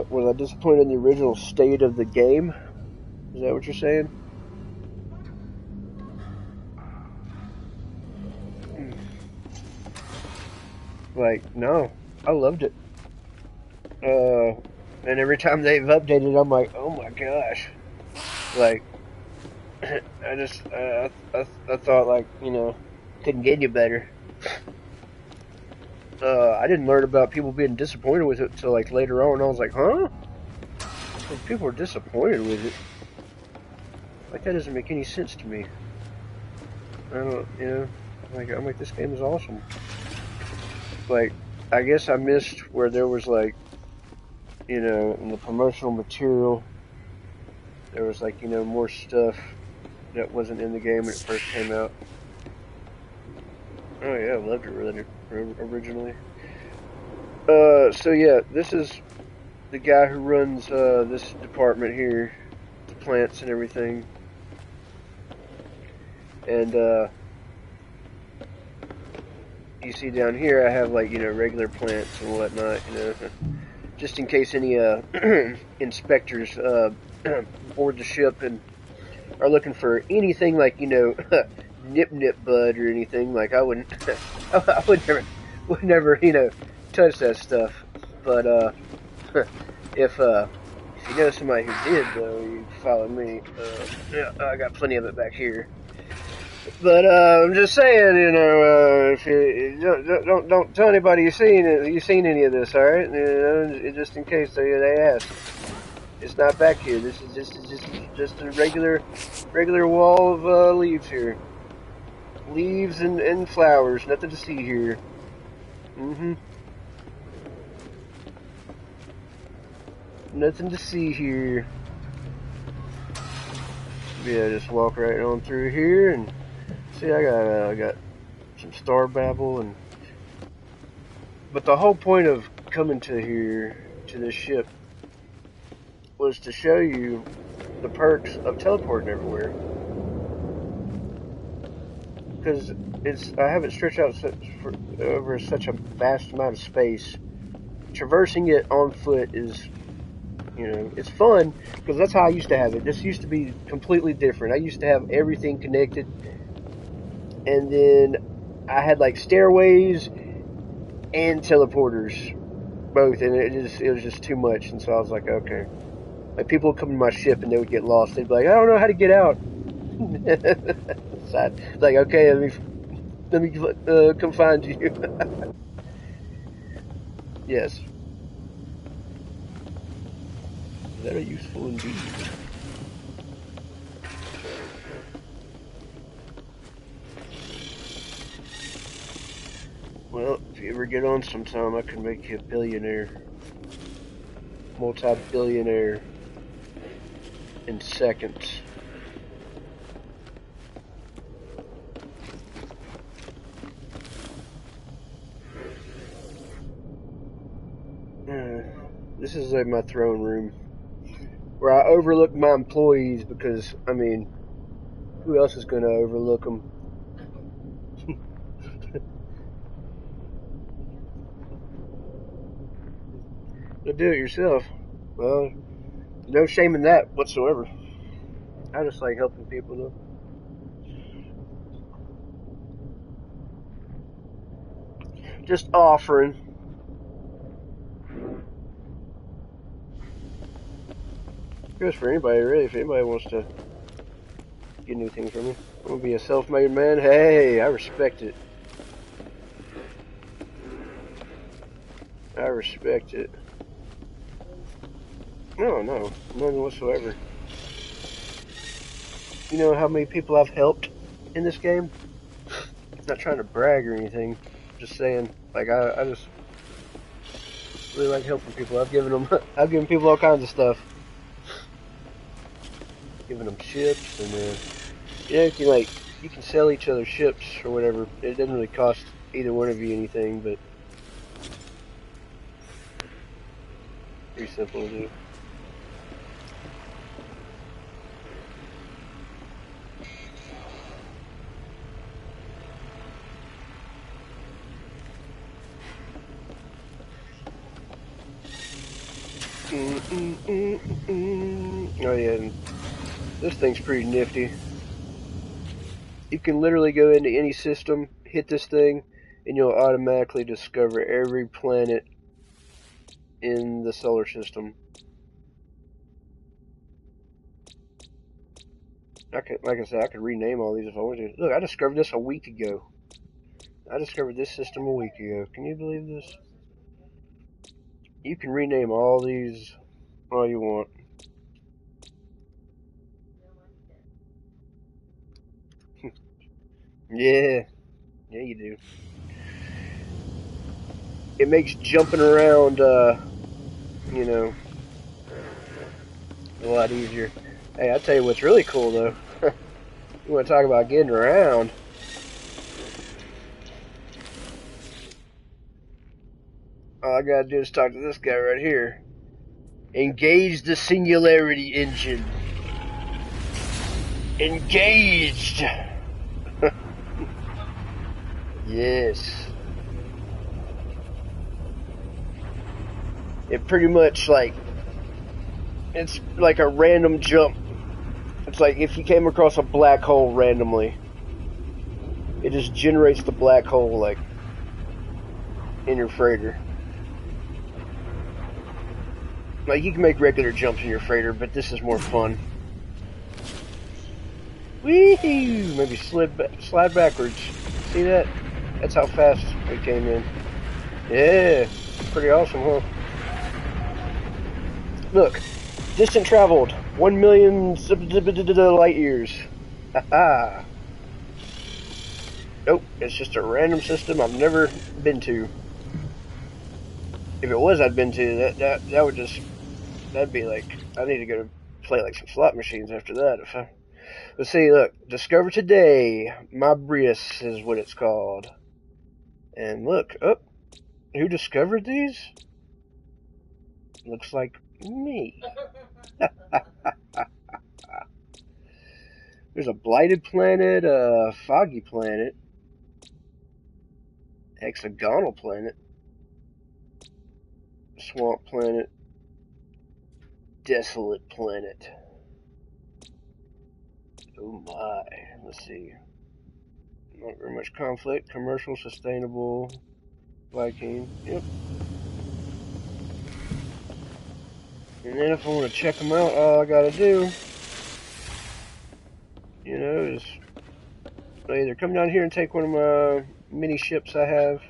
Was I disappointed in the original state of the game? Is that what you're saying? Like, no, I loved it. And every time they've updated, I'm like, oh my gosh. Like, I thought, like, you know, couldn't get any better. I didn't learn about people being disappointed with it until like later on. I was like, huh? Like, people are disappointed with it. Like, that doesn't make any sense to me. I don't, you know, I'm like, this game is awesome. Like, I guess I missed where there was like, you know, in the promotional material, there was like, you know, more stuff that wasn't in the game when it first came out. Oh yeah, I loved it originally. So yeah, this is the guy who runs this department here, the plants and everything. And you see down here I have, like, you know, regular plants and whatnot, you know, just in case any inspectors board the ship and are looking for anything like, you know, nip bud or anything. Like, I wouldn't I would never, you know, touch that stuff. But if you know somebody who did, though, you follow me. Yeah, I got plenty of it back here. But I'm just saying, you know, if you don't tell anybody you've seen any of this, all right? You know, just in case they ask. It's not back here. This is just a regular wall of leaves here. Leaves and flowers. Nothing to see here. Nothing to see here. Yeah, just walk right on through here and see. I got some star babble but the whole point of coming to here to this ship was to show you the perks of teleporting everywhere. Because I have it stretched out over such a vast amount of space. Traversing it on foot is, you know, it's fun because that's how I used to have it. This used to be completely different. I used to have everything connected, and then I had like stairways and teleporters, both, and it was just too much. And so I was like, okay. Like, people would come to my ship and they would get lost. They'd be like, I don't know how to get out. So like, okay, let me come find you. Yes. Very useful indeed. Well, if you ever get on sometime, I can make you a billionaire. Multi-billionaire in seconds. This is like my throne room, where I overlook my employees because, I mean, who else is going to overlook them? You'll do it yourself. Well, no shame in that whatsoever. I just like helping people, though. Just offering. Goes for anybody, really. If anybody wants to get anything from me, I'm gonna be a self-made man. Hey, I respect it. I respect it. No, none whatsoever. You know how many people I've helped in this game? Not trying to brag or anything. Just saying, like, I just really like helping people. I've given people all kinds of stuff. Giving them ships and you can sell each other ships or whatever. It doesn't really cost either one of you anything, but pretty simple to do. Oh yeah, and this thing's pretty nifty. You can literally go into any system, hit this thing, and you'll automatically discover every planet in the solar system. Like I said, I could rename all these if I wanted to. Look, I discovered this a week ago. I discovered this system a week ago. Can you believe this? You can rename all these all you want. Yeah, yeah, you do. It makes jumping around, you know, a lot easier. Hey, I tell you what's really cool though. You want to talk about getting around? All I gotta do is talk to this guy right here. Engage the singularity engine. Engaged. Yes. It pretty much it's like a random jump. It's like if you came across a black hole randomly, it just generates the black hole like in your freighter. Like you can make regular jumps in your freighter, but this is more fun. Wee-hoo! Maybe slide backwards. See that? That's how fast it came in. Yeah, pretty awesome, huh? Look, distance traveled 1 million light years. Haha. Nope, it's just a random system I've never been to. If it was I'd been to, that would just that'd be like I need to go play like some slot machines after that. Let's see, look, discover today. My Brius is what it's called. And look, who discovered these? Looks like me. There's a blighted planet, a foggy planet, hexagonal planet, swamp planet, desolate planet. Oh my, let's see. Not very much conflict, commercial, sustainable, Viking, yep. And then if I want to check them out, all I gotta do, you know, is I either come down here and take one of my mini ships I have.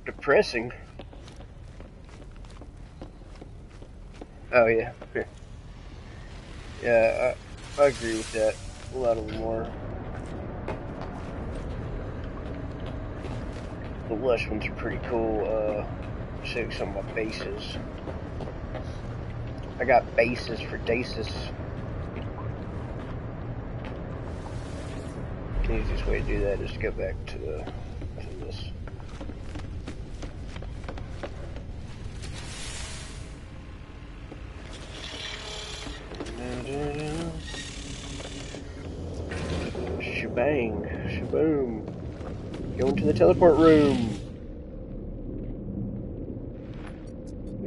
Depressing. Oh yeah. Yeah, I agree with that. A lot of them are. The lush ones are pretty cool. Show you some of my bases. I got bases for Dasis. The easiest way to do that is to go back to this. Shebang, shaboom. Going to the teleport room.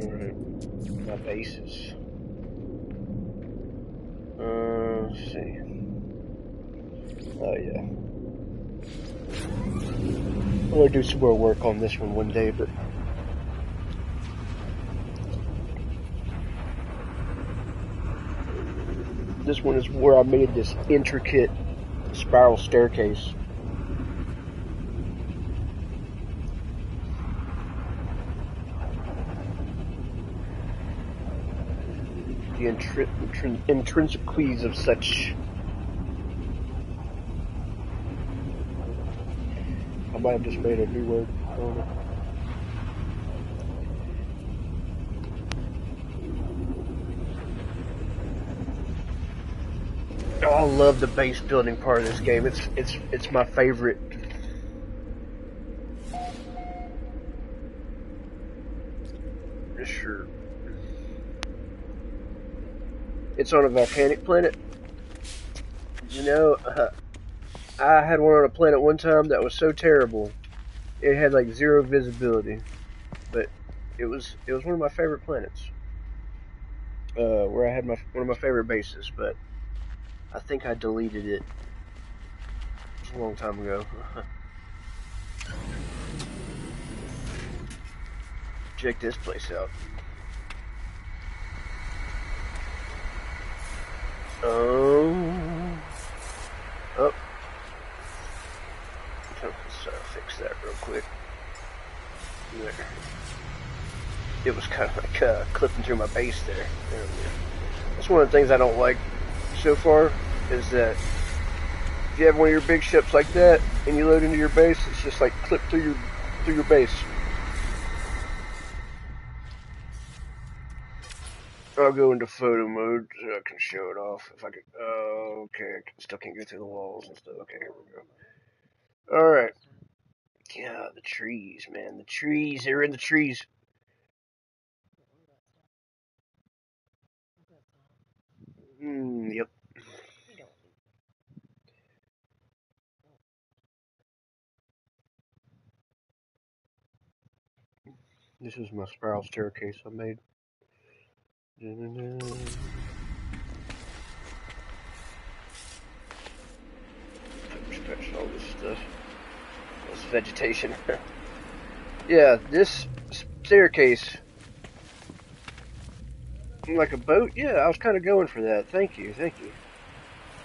Alright, my bases. Let's see. Oh yeah. I'm gonna do some more work on this one day, but this one is where I made this intricate spiral staircase. The intrinsiques of such. I might have just made a new word. I don't know. Oh, I love the base building part of this game. It's my favorite. Sure. It's on a volcanic planet. You know, I had one on a planet one time that was so terrible. It had like zero visibility, but it was one of my favorite planets. Where I had one of my favorite bases, but I think I deleted it. It was a long time ago. Check this place out. Oh. Let's fix that real quick. There. It was kind of like clipping through my base there. That's one of the things I don't like so far, is that if you have one of your big ships like that and you load into your base, it's just like clip through your base. I'll go into photo mode so I can show it off. If I could. Okay, I still can't get through the walls and stuff. Okay, here we go. Alright. Yeah, the trees, man. The trees. They're in the trees. Yep. This is my spiral staircase I made. Scratch all this stuff. This vegetation. Yeah, this staircase. Like a boat? Yeah, I was kind of going for that. Thank you.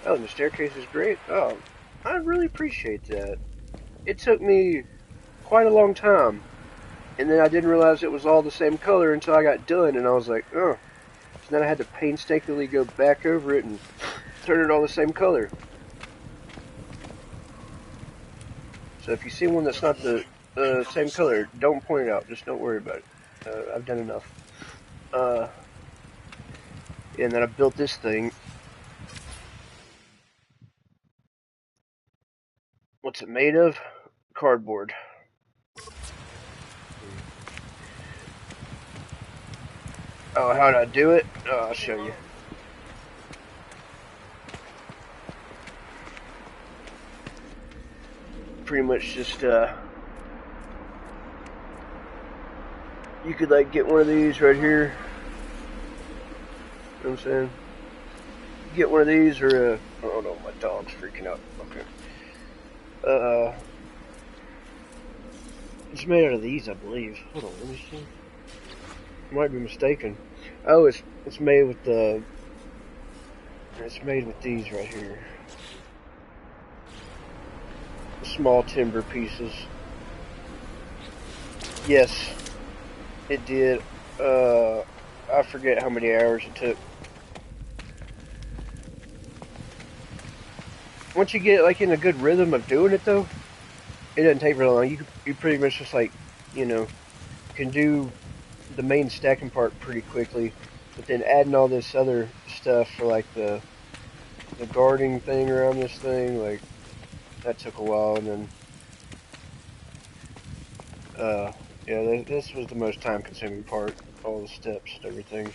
Oh, and the staircase is great. Oh, I really appreciate that. It took me quite a long time. And then I didn't realize it was all the same color until I got done, and I was like, oh. So then I had to painstakingly go back over it and turn it all the same color. So if you see one that's not the same color, don't point it out. Just don't worry about it. I've done enough. And then I built this thing. What's it made of? Cardboard. Oh, how'd I do it? Oh, I'll show you. Pretty much just, you could, like, get one of these right here. You know what I'm saying? Get one of these, or, oh no, my dog's freaking out. Okay. It's made out of these, I believe. Hold on, let me see. I might be mistaken. Oh, it's made with it's made with these right here. Small timber pieces. Yes, it did. I forget how many hours it took. Once you get like in a good rhythm of doing it though, it doesn't take very long. You pretty much just like, you know, can do the main stacking part pretty quickly, but then adding all this other stuff for like the guarding thing around this thing, like that took a while. And then yeah, this was the most time consuming part, all the steps and everything.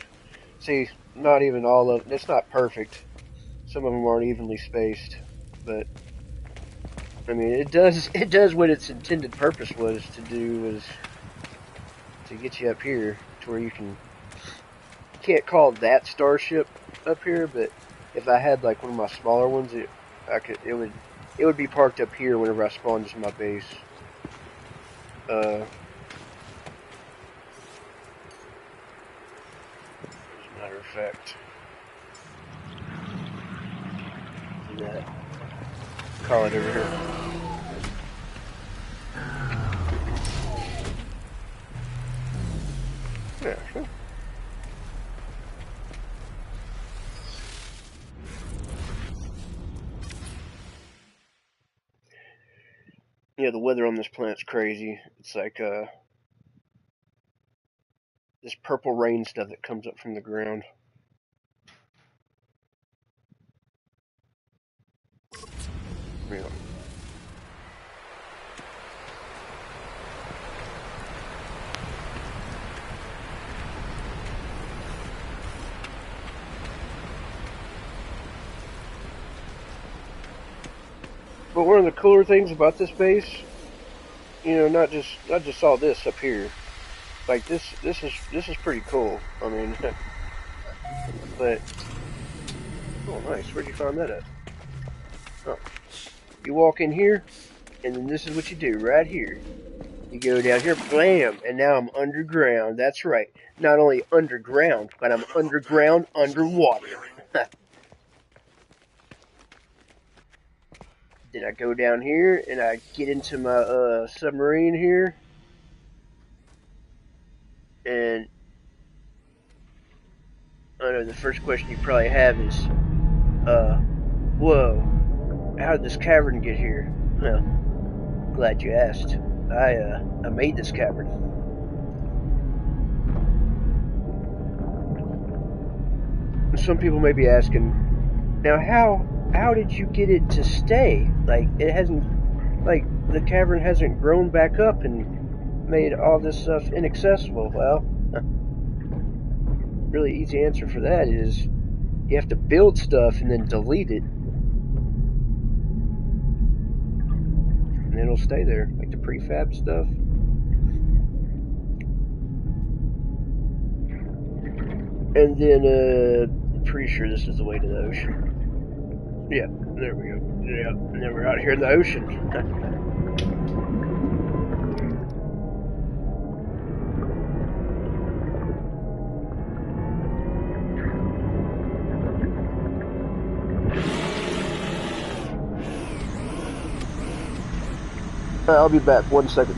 See, not even all of it's not perfect. Some of them aren't evenly spaced, but I mean it does what its intended purpose was to do, was to get you up here to where you can't call that starship up here, but if I had like one of my smaller ones, it would be parked up here whenever I spawned into my base. As a matter of fact, that call it over here. Yeah, sure. Yeah, the weather on this planet's crazy. It's like this purple rain stuff that comes up from the ground. Yeah. But one of the cooler things about this base, you know, not just all this up here. Like this is pretty cool. I mean, but oh, nice. Where'd you find that at? Oh, you walk in here, and then this is what you do right here. You go down here, blam, and now I'm underground. That's right. Not only underground, but I'm underground underwater. Then I go down here and I get into my submarine here. And I know the first question you probably have is, whoa, how did this cavern get here? Well, glad you asked. I made this cavern. Some people may be asking, now how did you get it to stay? Like, it hasn't, like, the cavern hasn't grown back up and made all this stuff inaccessible. Well, really easy answer for that is you have to build stuff and then delete it. And then it'll stay there, like the prefab stuff. And then, pretty sure this is the way to the ocean. Yeah, there we go. Yeah, and then we're out here in the ocean. I'll be back. 1 second.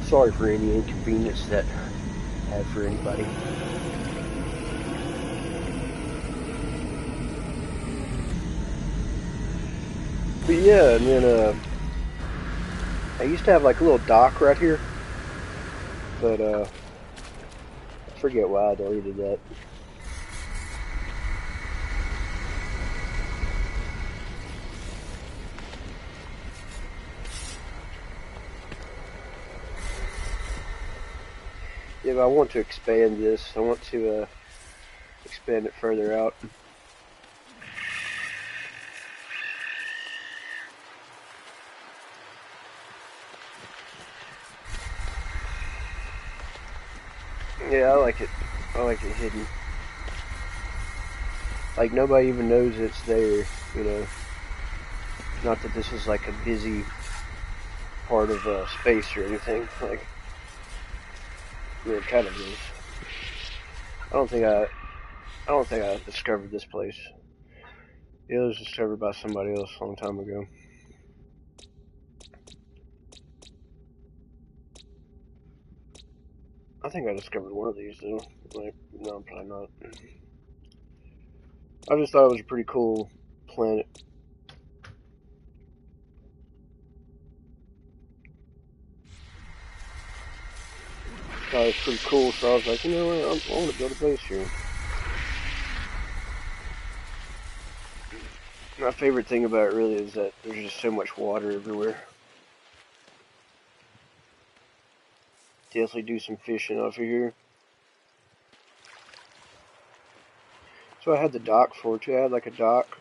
Sorry for any inconvenience that I had for anybody. But yeah, and then I used to have like a little dock right here, but I forget why I deleted that. Yeah, but I want to expand this. I want to expand it further out. Yeah, I like it. I like it hidden. Like, nobody even knows it's there, you know. Not that this is like a busy part of space or anything. Like, I mean, it kind of is. I don't think I discovered this place. It was discovered by somebody else a long time ago. I think I discovered one of these though. Like, no, probably not. I just thought it was a pretty cool planet. Thought it was pretty cool, so I was like, you know what, I want to build a base here. My favorite thing about it really is that there's just so much water everywhere. Definitely do some fishing off of here. So I had the dock for it too. I had like a dock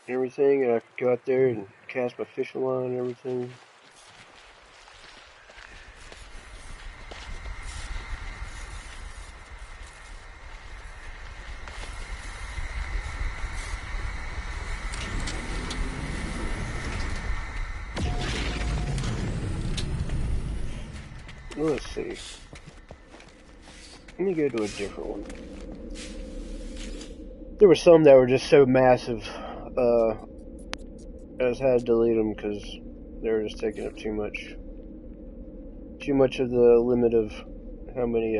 and everything, and I could go out there and cast my fishing line and everything. Let's see. Let me go to a different one. There were some that were just so massive, I just had to delete them because they were just taking up too much. Too much of the limit of how many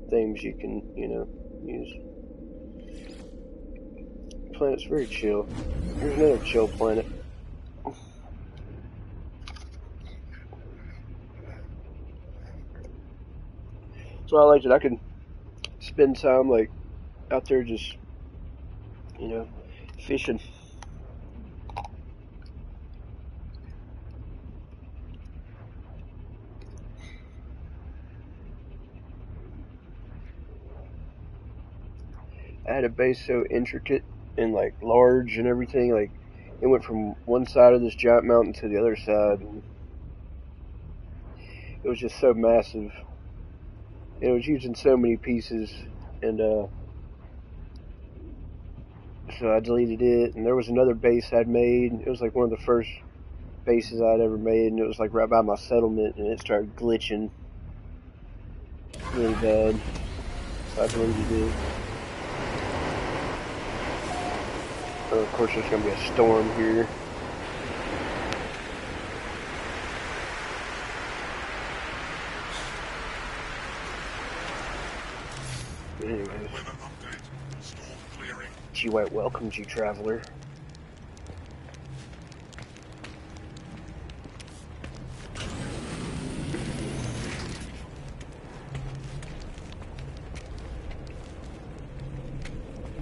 things you can, you know, use. The planet's very chill. Here's another chill planet. So I liked it. I could spend time like out there just, you know, fishing. I had a base so intricate and like large and everything. Like it went from one side of this giant mountain to the other side. And it was just so massive. And it was using so many pieces. And so I deleted it. And there was another base I'd made. It was like one of the first bases I'd ever made. And it was like right by my settlement. And it started glitching really bad. So I deleted it. Of course, there's going to be a storm here. But anyways, G-Whyte welcomes you, traveler.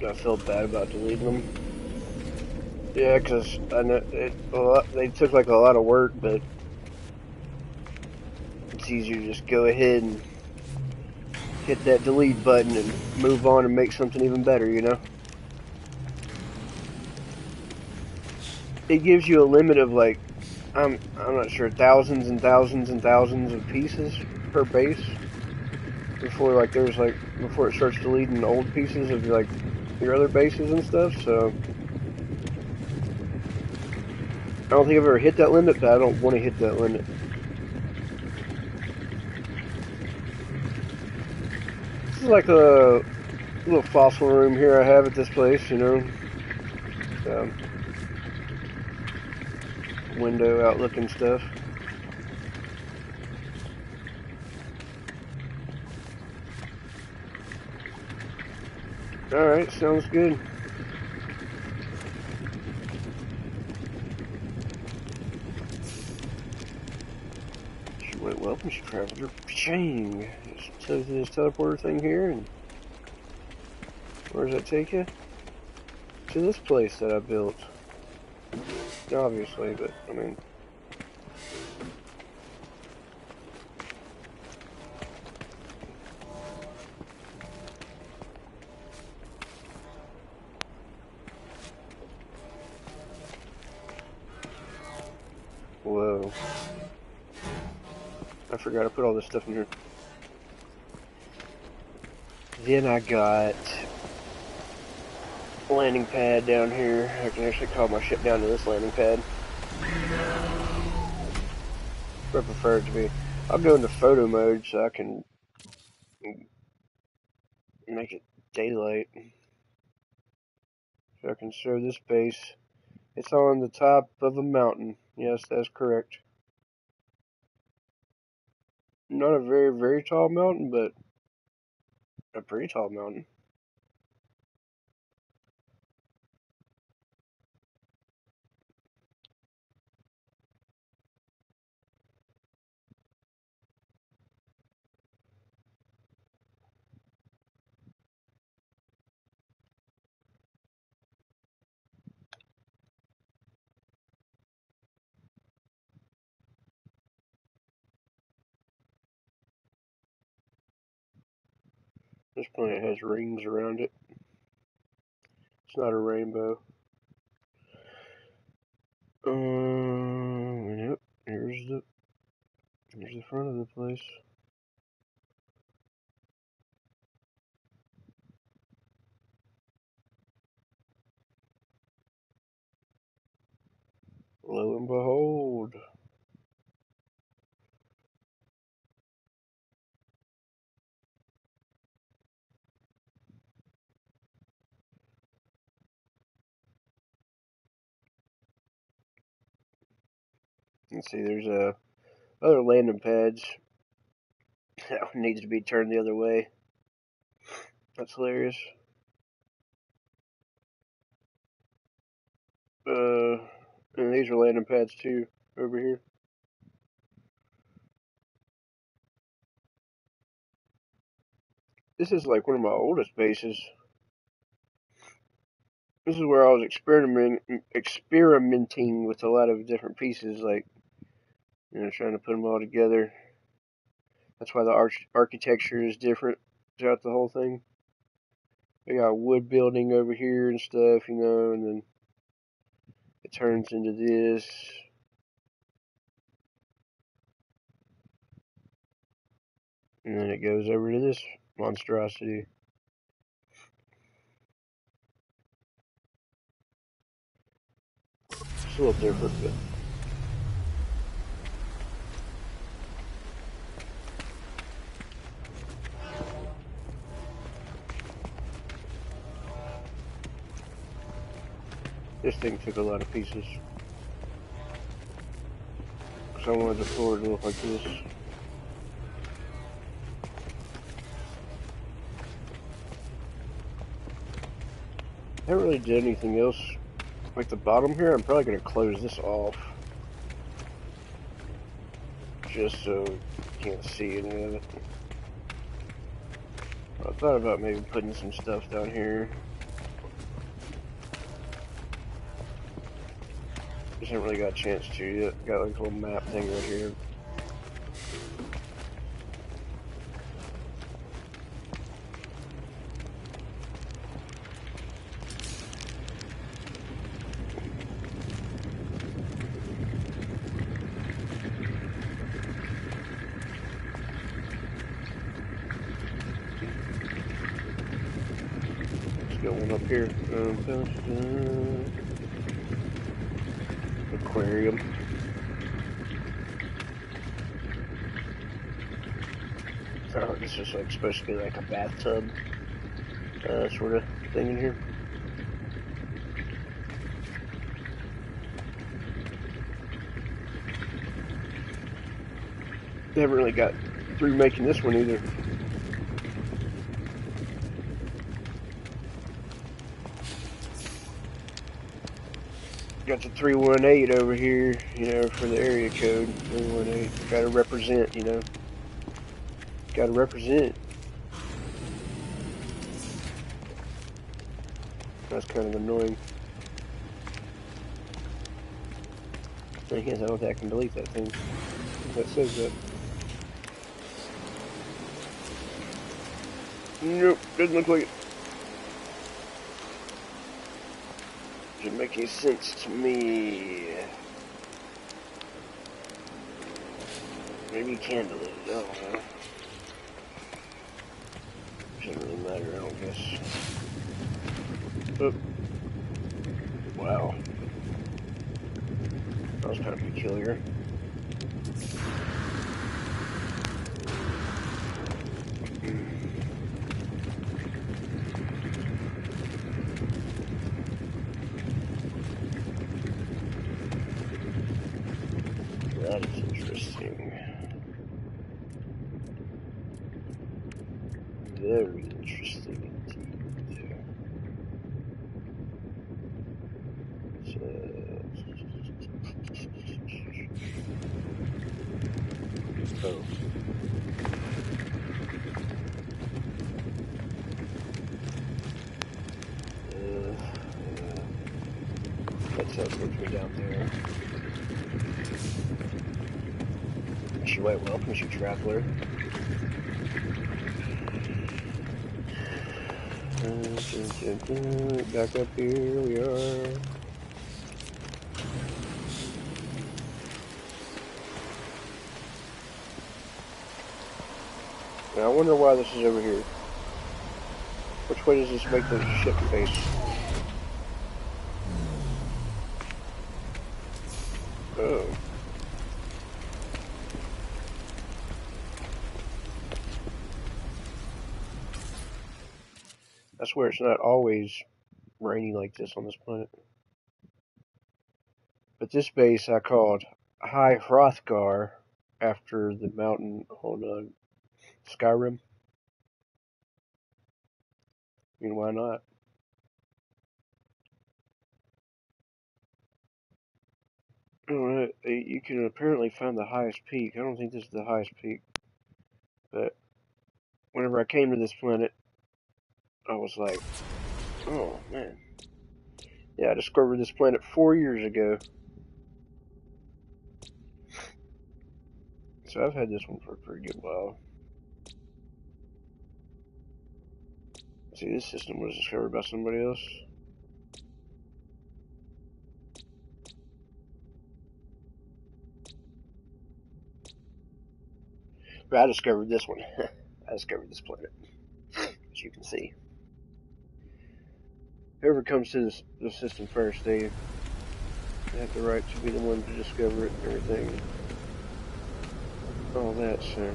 I felt bad about deleting them. Yeah, because I know they took like a lot of work, but it's easier to just go ahead and hit that delete button and move on and make something even better, you know? It gives you a limit of like, I'm not sure, thousands and thousands and thousands of pieces per base before before it starts deleting old pieces of like your other bases and stuff, so I don't think I've ever hit that limit, but I don't want to hit that limit. This is like a little fossil room here I have at this place, you know. Window outlook and stuff. Alright, sounds good. G-Whyte, welcome to Traveler Chang. It says this teleporter thing here, and where does that take you? To this place that I built. Obviously, but I mean. Whoa. I forgot to put all this stuff in here. Then I got a landing pad down here. I can actually call my ship down to this landing pad. I prefer it to be. I'll go into photo mode so I can make it daylight. So I can show this base. It's on the top of a mountain. Yes, that's correct. Not a very, very tall mountain, but a pretty tall mountain. This planet has rings around it. It's not a rainbow. Yep. Here's the front of the place. Lo and behold. You can see there's other landing pads that needs to be turned the other way. That's hilarious. And these are landing pads too, over here. This is like one of my oldest bases. This is where I was experimenting with a lot of different pieces, like, you know, trying to put them all together. That's why the architecture is different throughout the whole thing. We got wood building over here and stuff, you know, and then it turns into this. And then it goes over to this monstrosity. It's a little different, but this thing took a lot of pieces. Because I wanted the floor to look like this. I haven't really did anything else. Like the bottom here, I'm probably going to close this off. Just so you can't see any of it. I thought about maybe putting some stuff down here. Just haven't really got a chance to yet. Got like a little map thing right here. Got one up here. Aquarium. Oh, this is like supposed to be like a bathtub sort of thing in here. They haven't really got through making this one either. Got the 318 over here, you know, for the area code. 318. Gotta represent, you know. Gotta represent. That's kind of annoying. Thing is, I don't think I can delete that thing. That says that. Nope, doesn't look like it. Doesn't make any sense to me. Maybe you can delete it, I don't know. Doesn't really matter, I don't guess. Oh. Wow. That was kind of peculiar. That is interesting. Very interesting indeed. Oh. That's how it takes me down there. G-Whyte welcomes you, traveler. Back up here we are. Now I wonder why this is over here. Which way does this make the ship face? Oh. I swear it's not always rainy like this on this planet. But this base I called High Hrothgar after the mountain on Skyrim. I mean, why not? You can apparently find the highest peak. I don't think this is the highest peak. But whenever I came to this planet, I was like, oh, man. Yeah, I discovered this planet 4 years ago. So I've had this one for a pretty good while. See, this system was discovered by somebody else. But I discovered this one. I discovered this planet, as you can see. Whoever comes to the system first, they have the right to be the one to discover it and everything. All that, so.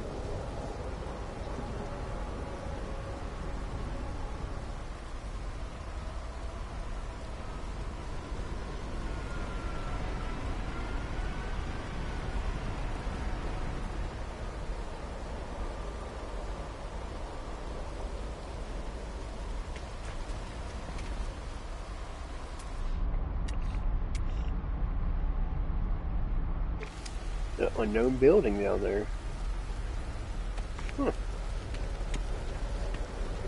The unknown building down there. Huh.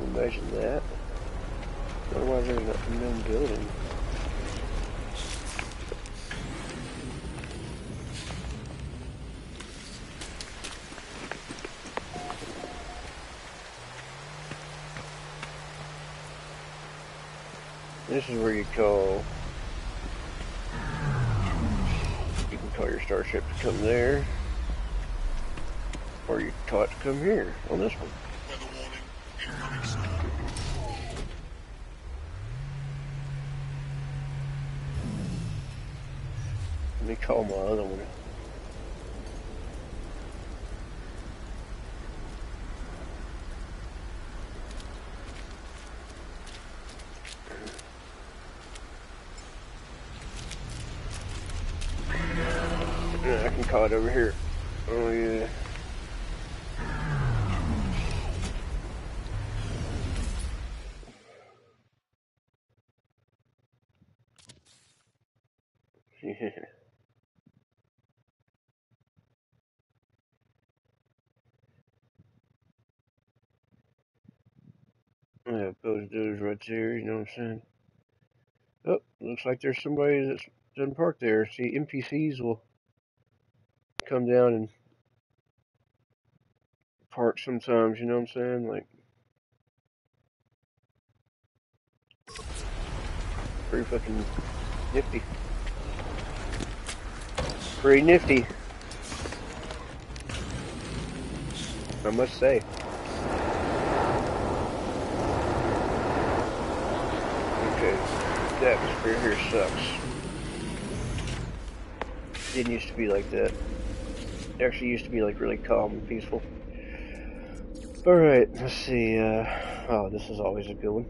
Imagine that. Otherwise, there's an unknown building. This is where you call. You can call your starship to come there, or you can call it to come here on this one. Weather warning, incoming storm. Let me call my other one. Yeah, I can call it over here. Oh yeah. Yeah. Yeah, those dudes right there, you know what I'm saying? Oh, looks like there's somebody that's done park there. See, NPCs will come down and park sometimes, you know what I'm saying? Like, pretty fucking nifty. Pretty nifty, I must say. Okay, the atmosphere here sucks. Didn't used to be like that. It actually used to be like really calm and peaceful. Alright, let's see, oh, this is always a good one.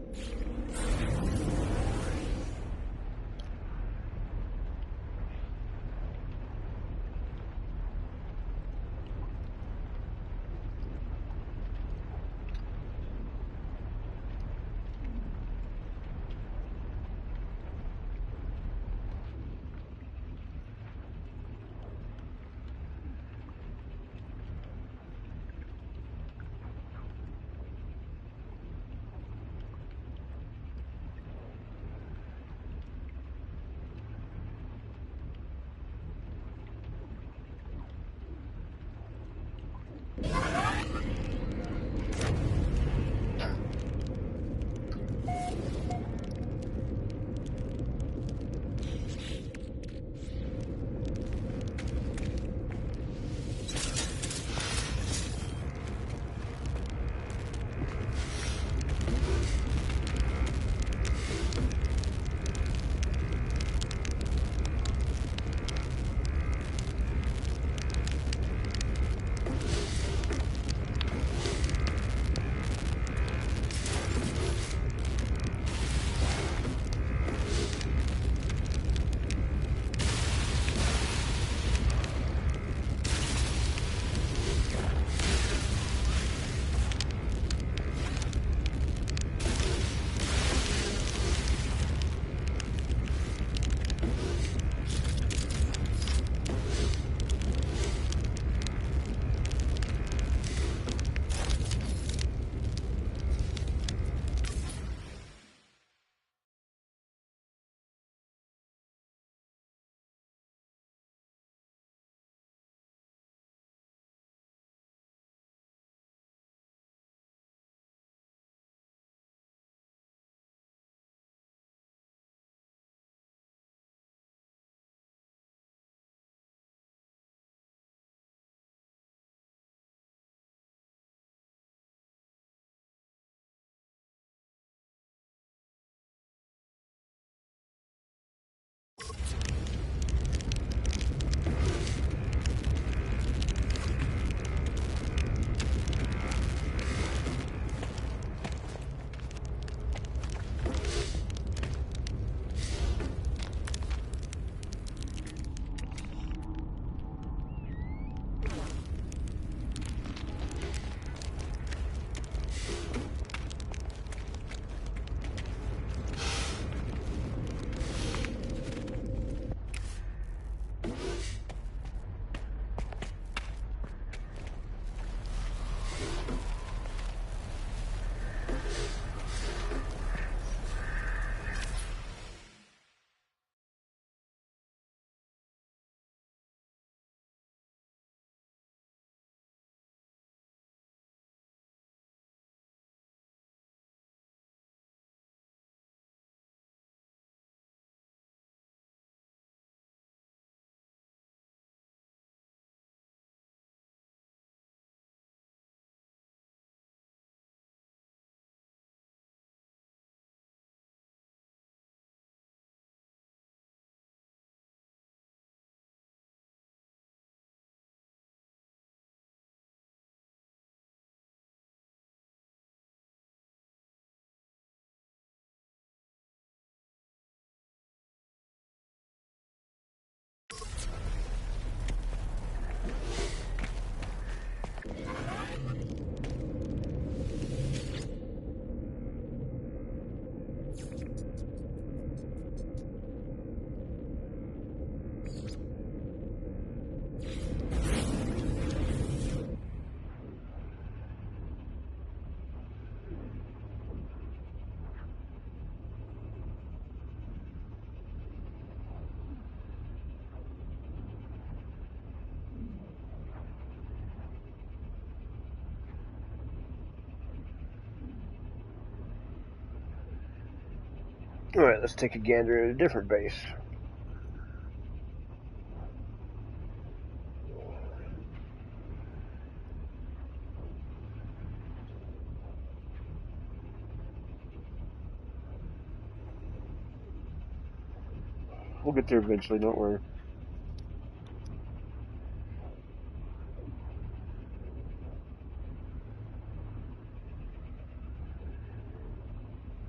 Alright, let's take a gander at a different base. We'll get there eventually, don't worry.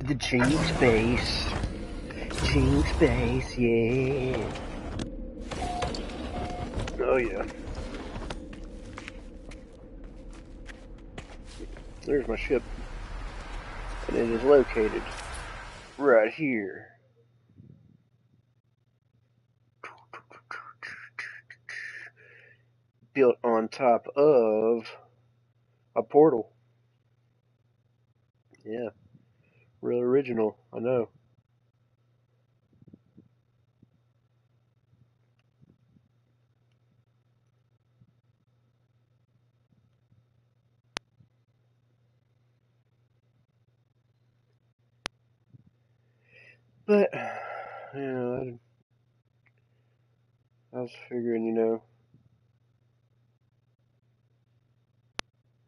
The Jinx base. Jinx base, yeah. Oh yeah. There's my ship. And it is located right here. Built on top of a portal. Yeah. Real original, I know. But, you know, I was figuring, you know,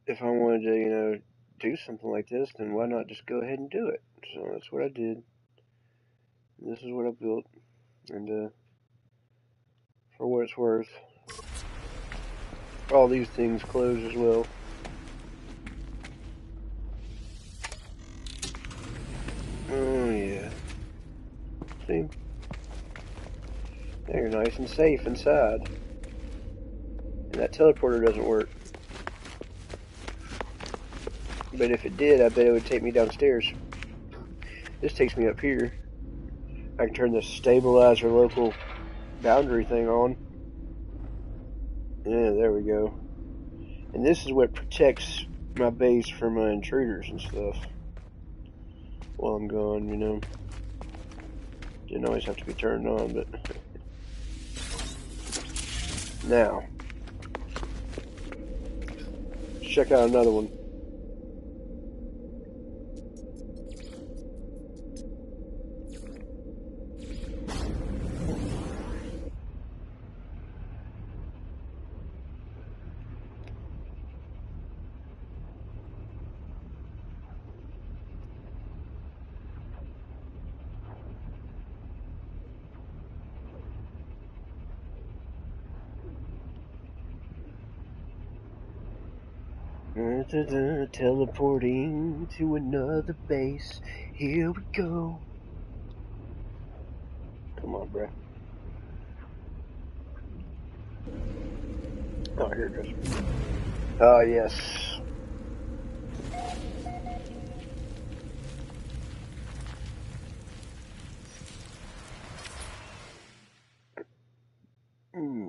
if I wanted to, you know, do something like this, then why not just go ahead and do it? So that's what I did. And this is what I built. And, for what it's worth, all these things close as well. Oh, yeah. See? Now you're nice and safe inside. And that teleporter doesn't work. But if it did, I bet it would take me downstairs. This takes me up here. I can turn the stabilizer local boundary thing on. Yeah, there we go. And this is what protects my base from intruders and stuff. While I'm gone, you know. Didn't always have to be turned on, but... Now. Let's check out another one. Teleporting to another base. Here we go. Come on, bruh. Oh, here it goes. Oh, yes.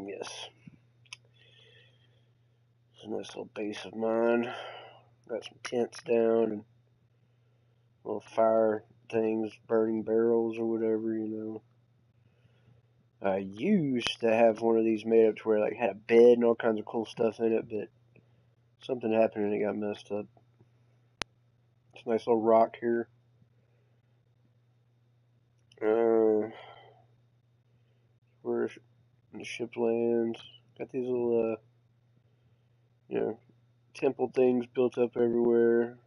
Yes. It's a nice little base of mine. Got some tents down and little fire things, burning barrels or whatever, you know. I used to have one of these made up to where like had a bed and all kinds of cool stuff in it, but something happened and it got messed up. It's a nice little rock here. Where the ship lands. Got these little, you know, temple things built up everywhere.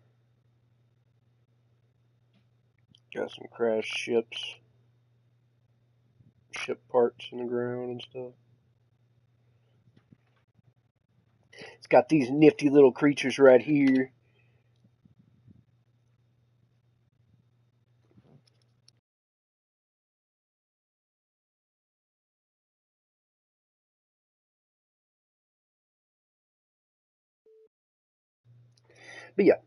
Got some crashed ships. Ship parts in the ground and stuff. It's got these nifty little creatures right here. But yeah.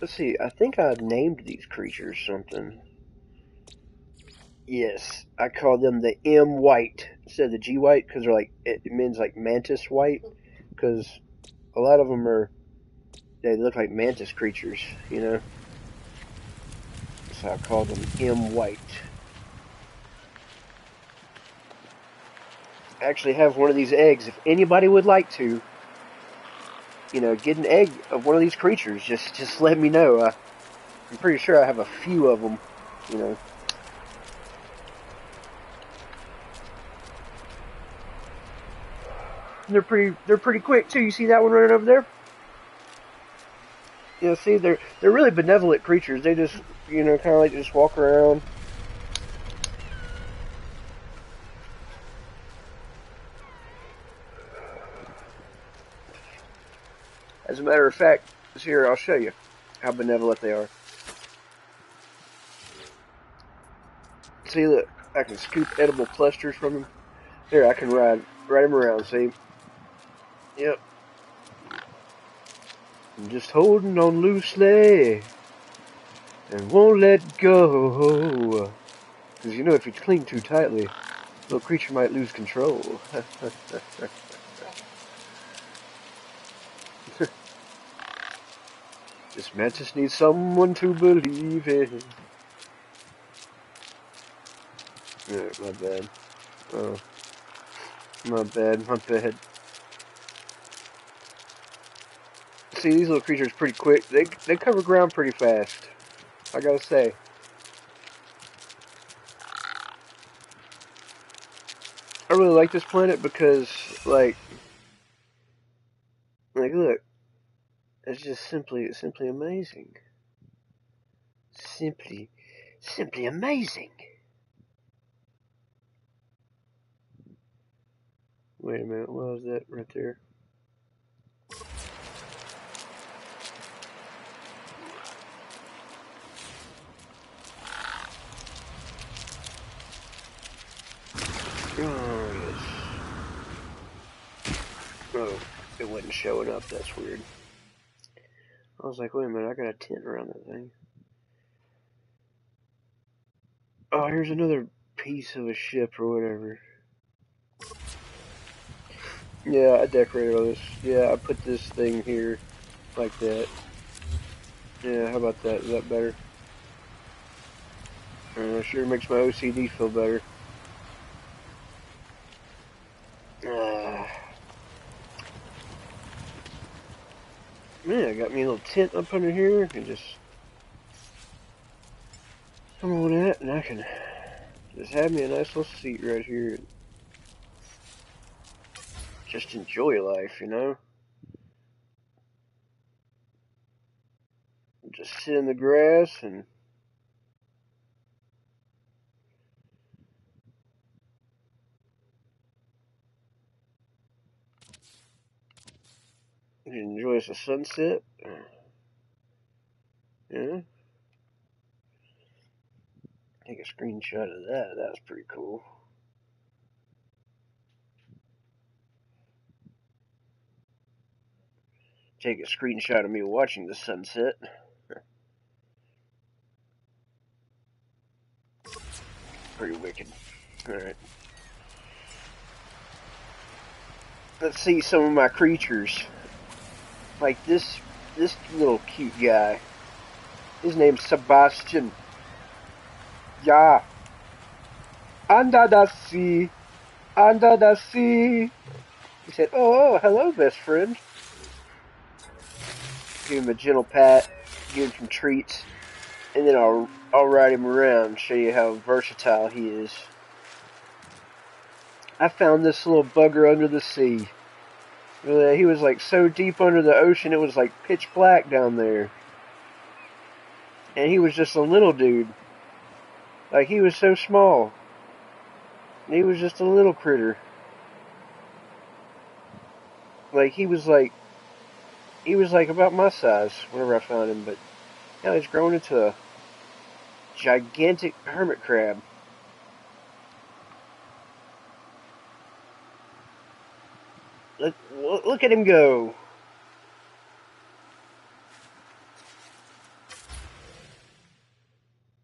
Let's see, I think I named these creatures something. Yes, I call them the M-White instead of the G-White because they're like, it means like mantis white. Because a lot of them are, they look like mantis creatures, you know. So I call them M-White. I actually have one of these eggs. If anybody would like to, you know, get an egg of one of these creatures, just let me know. I'm pretty sure I have a few of them you know. They're pretty quick too. You see that one running over there? You know, see, they're really benevolent creatures. They just, you know, kind of like just walk around. As a matter of fact, here, I'll show you how benevolent they are. See, look, I can scoop edible clusters from them. Here, I can ride them around, see? Yep. I'm just holding on loosely and won't let go. Because, you know, if you cling too tightly, the little creature might lose control. This mantis needs someone to believe in. Oh, my bad. Oh, my bad. See, these little creatures are pretty quick. They cover ground pretty fast, I gotta say. I really like this planet because, like, look, it's just simply amazing. Simply amazing. Wait a minute, what was that right there? Oh, yes. Oh, it wasn't showing up, that's weird. I was like, wait a minute, I got a tent around that thing. Oh, here's another piece of a ship or whatever. Yeah, I decorated all this. Yeah, I put this thing here, like that. Yeah, how about that? Is that better? Sure makes my OCD feel better. Man, I got me a little tent up under here. I can just come on that, and I can just have me a nice little seat right here. And just enjoy life, you know? Just sit in the grass and enjoy the sunset. Yeah. Take a screenshot of that. That's pretty cool. Take a screenshot of me watching the sunset. Pretty wicked. Alright. Let's see some of my creatures. Like this little cute guy. His name's Sebastian. Yeah. Under the sea. Under the sea. He said, oh, hello, best friend. Give him a gentle pat. Give him some treats. And then I'll ride him around. Show you how versatile he is. I found this little bugger under the sea. He was like so deep under the ocean, it was like pitch black down there. And he was just a little dude. Like, he was so small. He was just a little critter. Like, he was like about my size whenever I found him, but now he's grown into a gigantic hermit crab. Look at him go.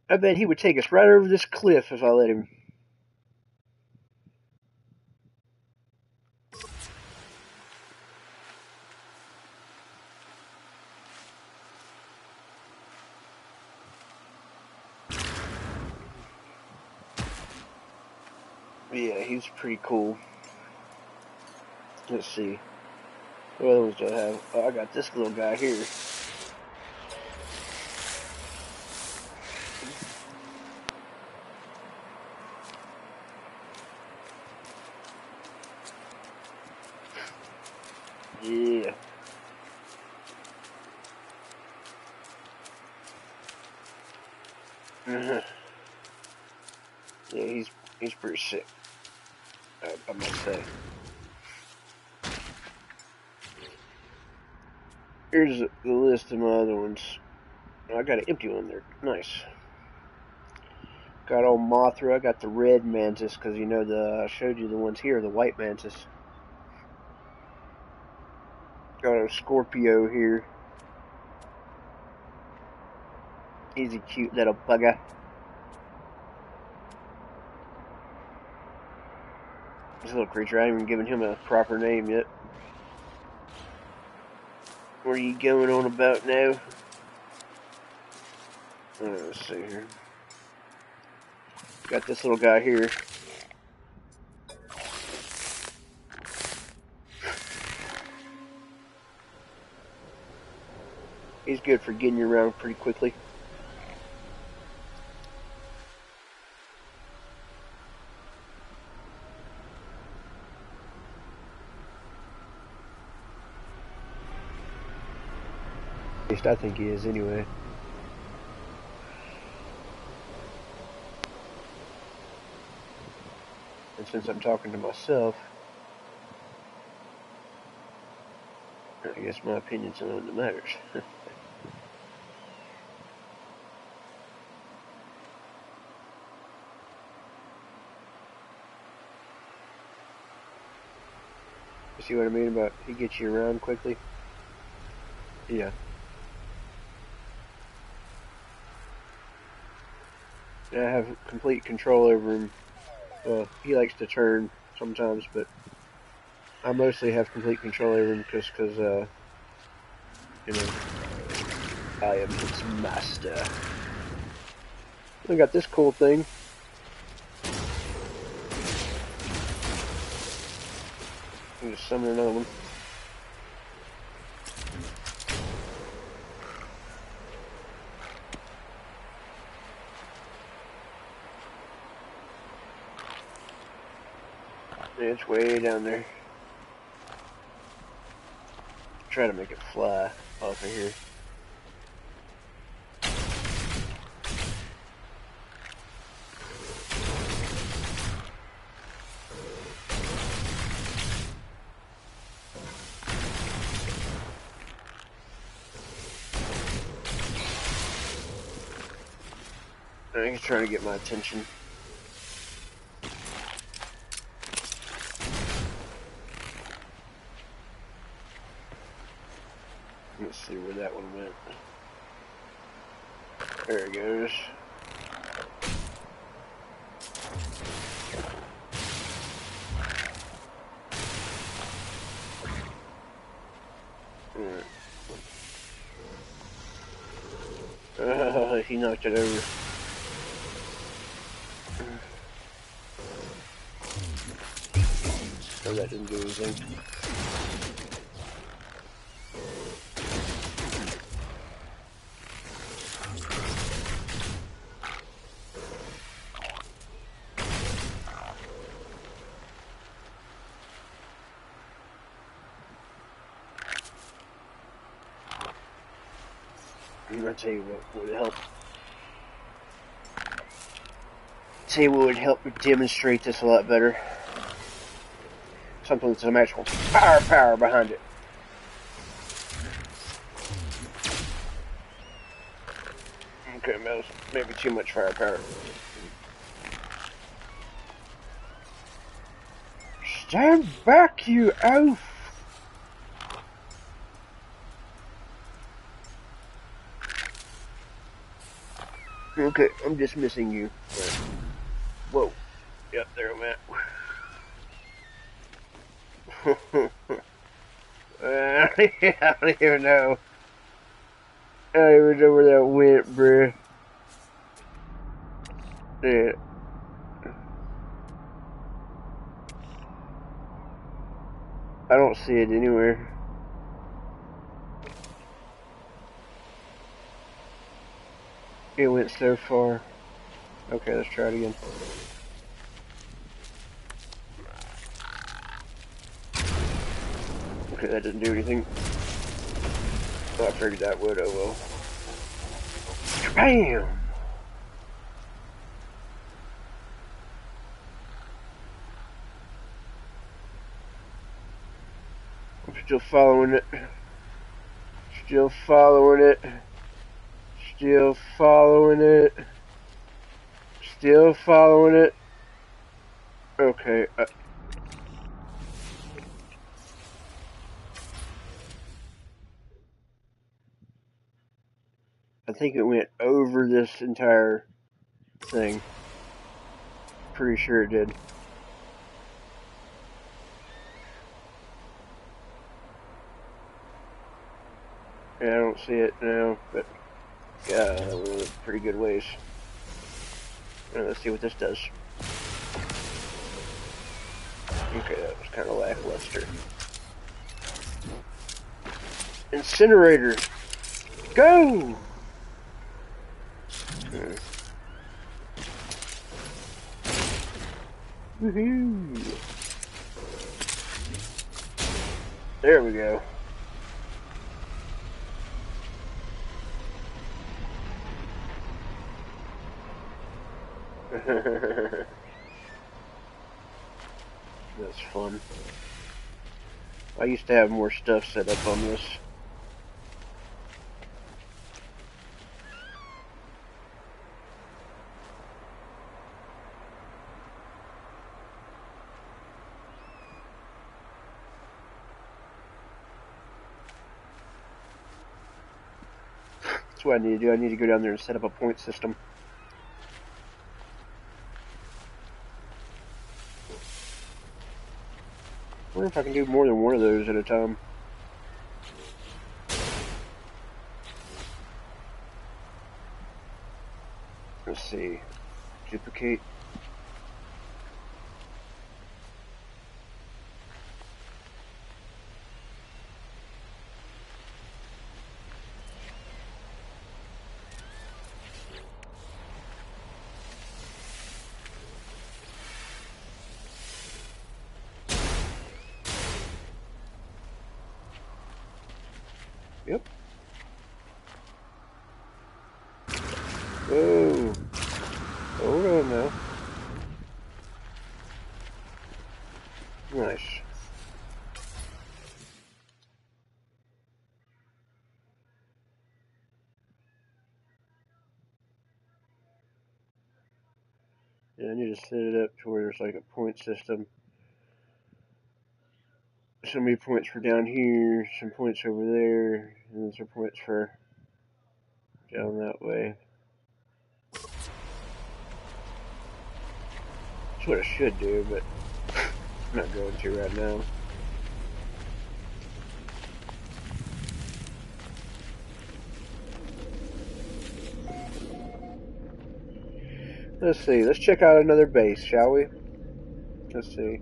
I bet he would take us right over this cliff if I let him. Yeah, he's pretty cool. Let's see. What other ones do I have? Oh, I got this little guy here. Yeah. Yeah, he's pretty sick, I must say. Here's the list of my other ones. I got an empty one there. Nice. Got old Mothra. I got the red mantis because you know I showed you the ones here, the white mantis. Got a Scorpio here. He's a cute little bugger. This little creature, I haven't even given him a proper name yet. What are you going on about now? Let's see here. Got this little guy here. He's good for getting you around pretty quickly. At least I think he is anyway. And since I'm talking to myself, I guess my opinion's the one that matters. You see what I mean about he gets you around quickly? Yeah. I have complete control over him. Well, he likes to turn sometimes, but I mostly have complete control over him because you know, I am his master. I got this cool thing. I'm just summon another one. It's way down there. Try to make it fly off of here. He's trying to get my attention. Let's see where that one went. There it goes. Alright. He knocked it over. Oh, that didn't do anything. I'll tell you what would help. Tell you what would help demonstrate this a lot better. Something with some actual power behind it. Okay, that was maybe too much firepower. Stand back, you oaf! Okay, I'm dismissing you. Right. Whoa. Yep, there it went. I don't even know. I don't even know where that went, bruh. Yeah. I don't see it anywhere. It went so far. Okay, let's try it again. Okay, that didn't do anything. Oh, I figured that would, oh well. Bam! I'm still following it. Still following it. Still following it. Still following it. Okay. I think it went over this entire thing. Pretty sure it did. Yeah, I don't see it now, but yeah, that was a pretty good ways. Let's see what this does. Okay, that was kind of lackluster. Incinerator! Go! Woohoo! There we go. That's fun. I used to have more stuff set up on this. That's what I need to do. I need to go down there and set up a point system. I wonder if I can do more than one of those at a time. Let's see. Duplicate. Yep. Whoa. Hold on now. Nice. Yeah, I need to set it up to where there's like a point system. So many points for down here, some points over there, and then some points for down that way. That's what I should do, but I'm not going to right now. Let's see, let's check out another base, shall we? Let's see.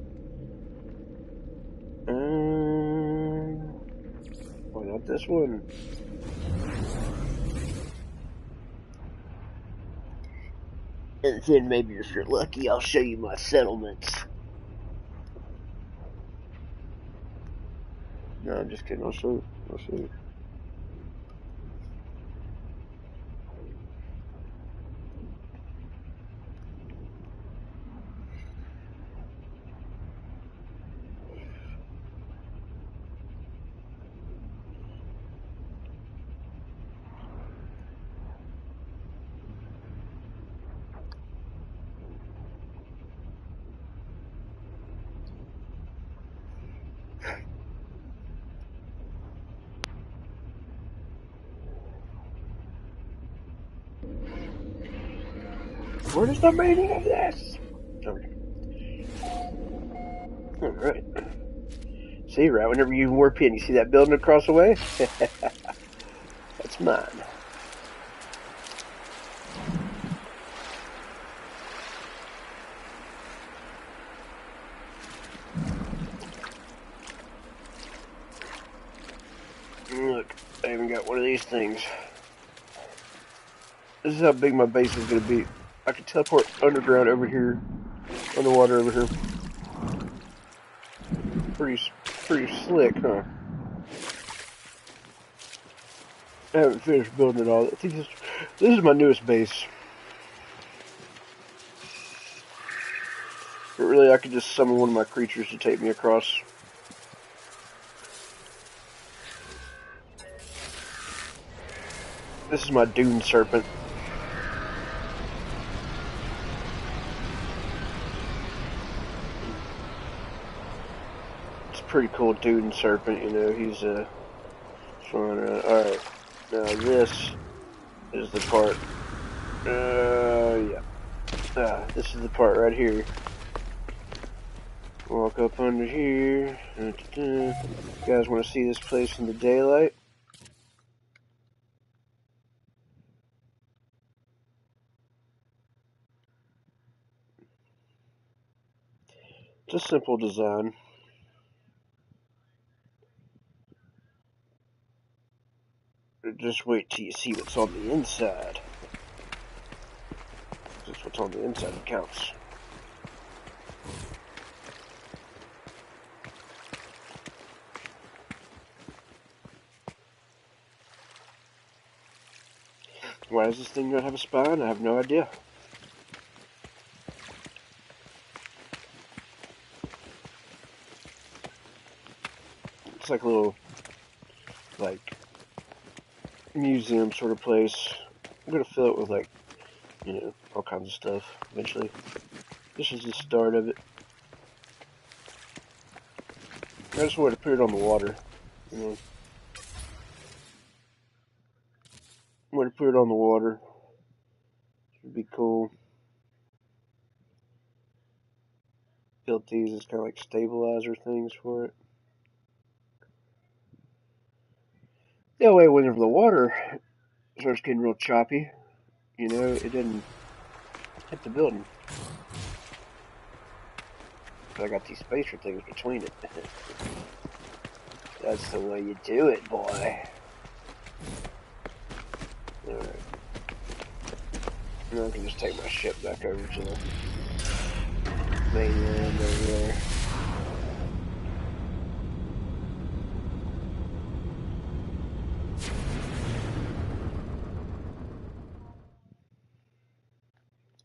Why not this one? And then maybe if you're lucky, I'll show you my settlements. No, I'm just kidding. I'll show you. What is the meaning of this? Okay. Alright. See, right whenever you warp in, you see that building across the way? That's mine. Look, I even got one of these things. This is how big my base is going to be. I can teleport underground over here, underwater over here. Pretty slick, huh? I haven't finished building it all. I think this is my newest base. But really, I could just summon one of my creatures to take me across. This is my Dune Serpent. It's a pretty cool Dune Serpent, you know. He's flying around. Alright, now this is the part. Yeah. This is the part right here. Walk up under here. You guys want to see this place in the daylight? It's a simple design. Just wait till you see what's on the inside. Just what's on the inside that counts. Why does this thing not have a spine? I have no idea. It's like a little, like, museum sort of place. I'm gonna fill it with, like, you know, all kinds of stuff eventually. This is the start of it. I just wanted to put it on the water, you know. I wanted to put it on the water. It'd be cool. Built these as kind of like stabilizer things for it. That way, whenever the water starts getting real choppy, you know, it didn't hit the building. But I got these spacer things between it. That's the way you do it, boy. Alright. Now I can just take my ship back over to the mainland over there.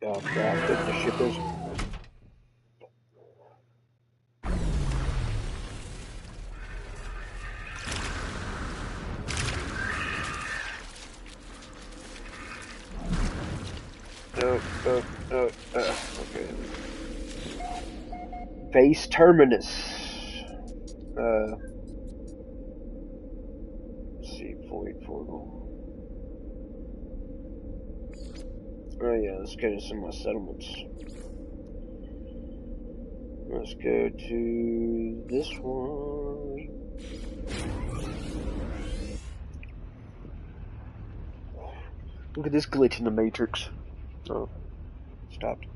Oh god, I think the ship is. Okay. Base terminus. Let's see, void portal. Oh yeah, let's go to some of my settlements. Let's go to this one. Look at this glitch in the Matrix. Oh, stopped.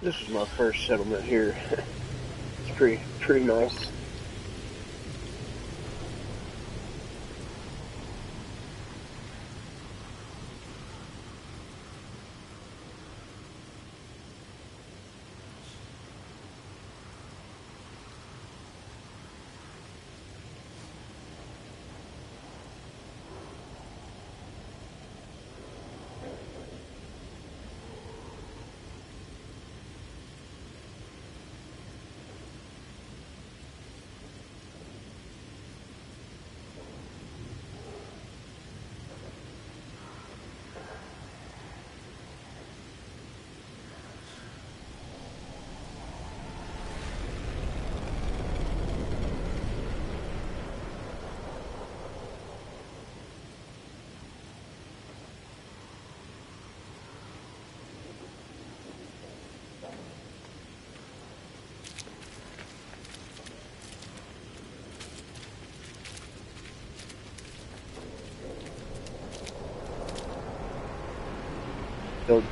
This is my first settlement here. It's pretty nice.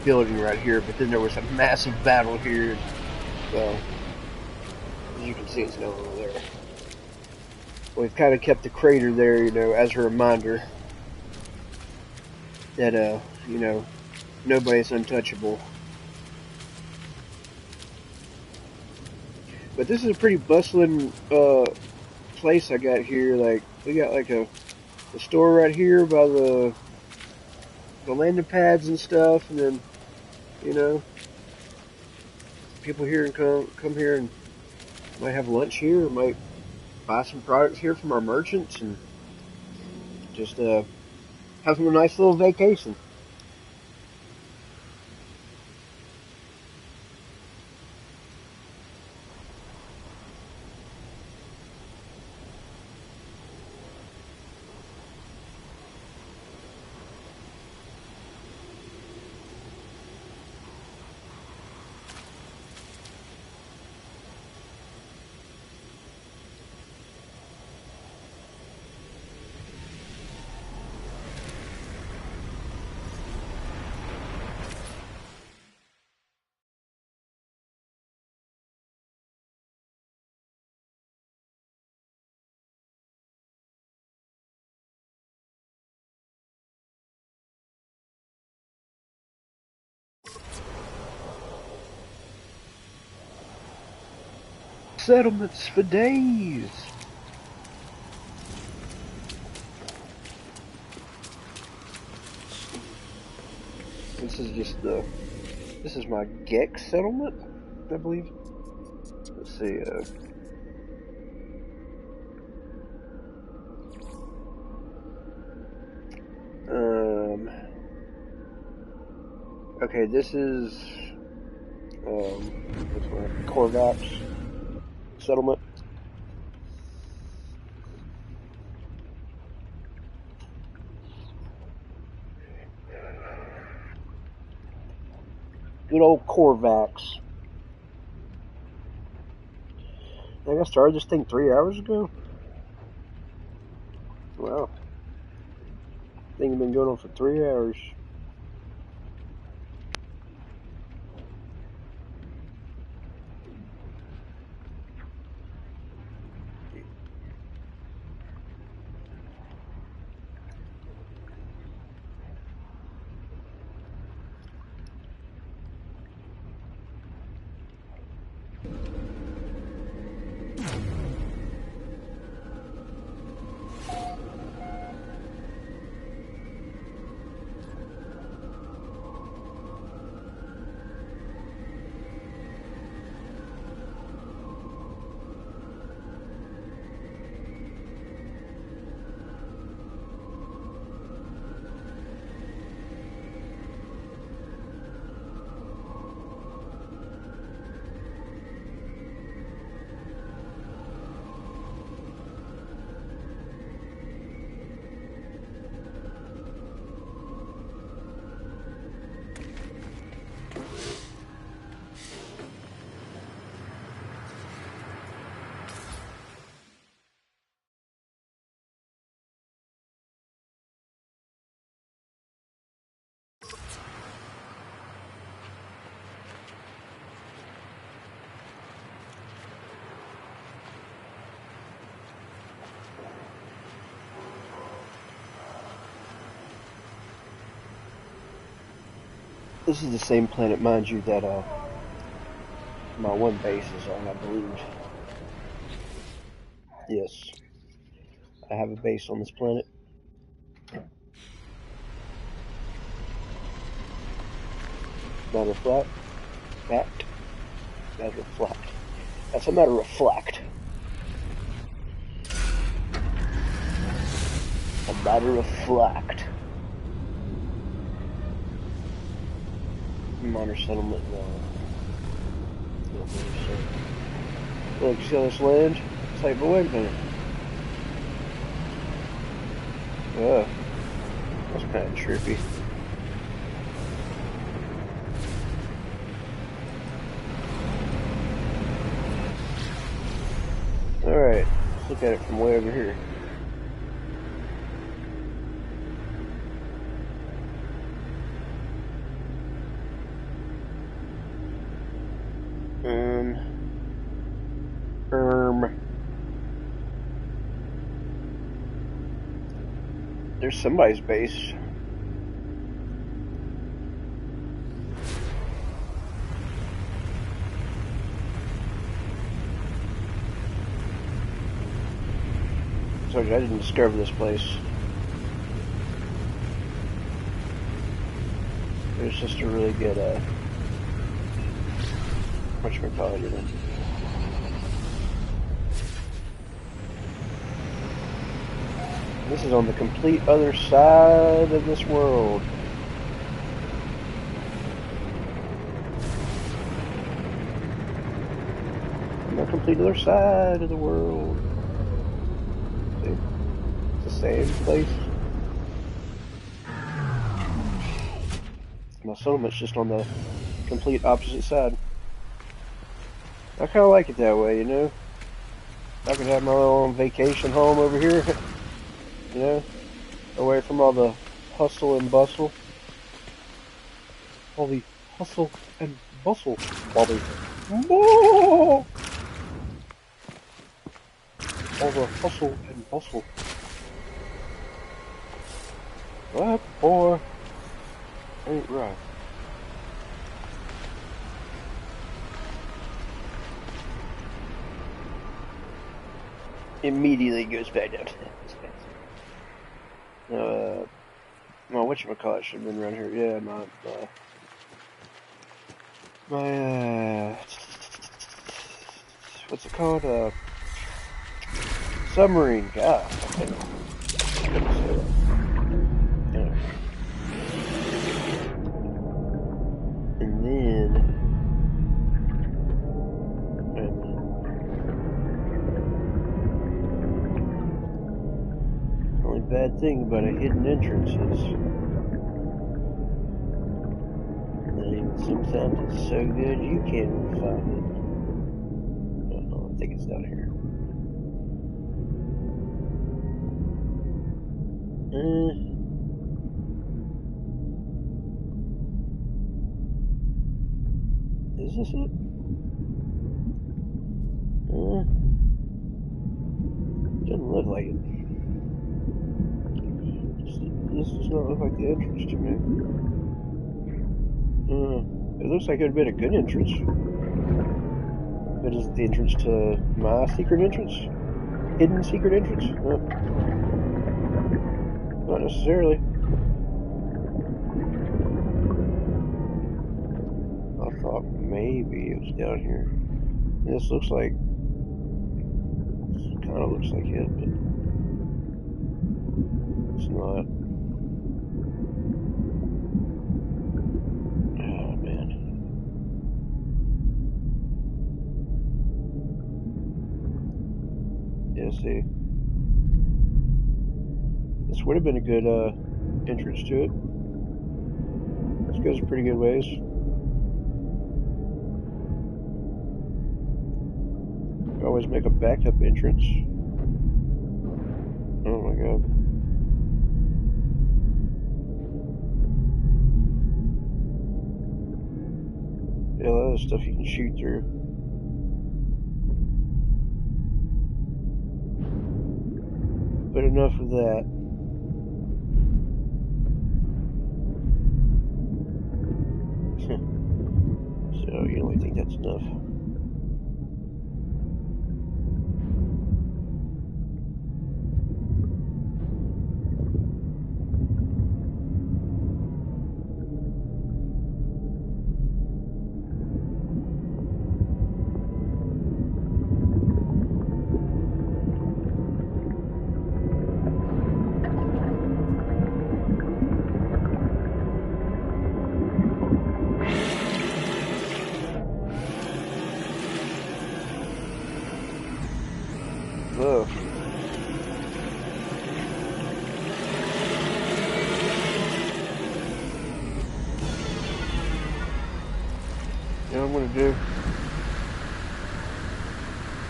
building right here, but then there was a massive battle here. Well, as you can see, it's no over there. We've kind of kept the crater there, you know, as a reminder that, you know, nobody's untouchable. But this is a pretty bustling, place I got here. Like, we got like a store right here by the landing pads and stuff, and then, you know, people here and come here and might have lunch here, or might buy some products here from our merchants, and just have a nice little vacation. Settlements for days. This is just this is my Gex settlement, I believe. Let's see, okay, this is, what's my Corvax settlement. Good old Corvax. I think I started this thing 3 hours ago. Wow. I think it's been going on for 3 hours. This is the same planet, mind you, that my one base is on, I believe. Yes, I have a base on this planet. Matter of fact, matter of fact. That's a matter of fact. A matter of fact. Minor settlement, no. Look, you see all this land? It's like, but wait a minute. That's kind of trippy. Alright, let's look at it from way over here. there's somebody's base. Told you I didn't discover this place. It's just a really good, whatchamacallit, you know. This is on the complete other side of this world. On the complete other side of the world. See? It's the same place. My settlement's just on the complete opposite side. I kind of like it that way, you know? I could have my own vacation home over here, you know? Away from all the hustle and bustle. All the hustle and bustle. All the... Whoa! All the hustle and bustle. That boy ain't right. Immediately goes back down. My whatchamacallit should have been around here. Yeah, my what's it called? Submarine. God, I couldn't say that. Yeah. And then, the only bad thing about a hidden entrance is that sometimes it's so good you can't even find it. I think it's down here. Is this it? Doesn't look like it. This does not look like the entrance to me. It looks like it would have been a good entrance. But is it the entrance to my secret entrance? Hidden secret entrance? Not necessarily. I thought maybe it was down here. This looks like... This kind of looks like it, but... It's not. Oh, man. Yeah, see. This would have been a good entrance to it. This goes a pretty good ways. Always make a backup entrance. Oh my god. Yeah, that is stuff you can shoot through. But enough of that. So, you only think that's enough? Oh. You know what I'm gonna do?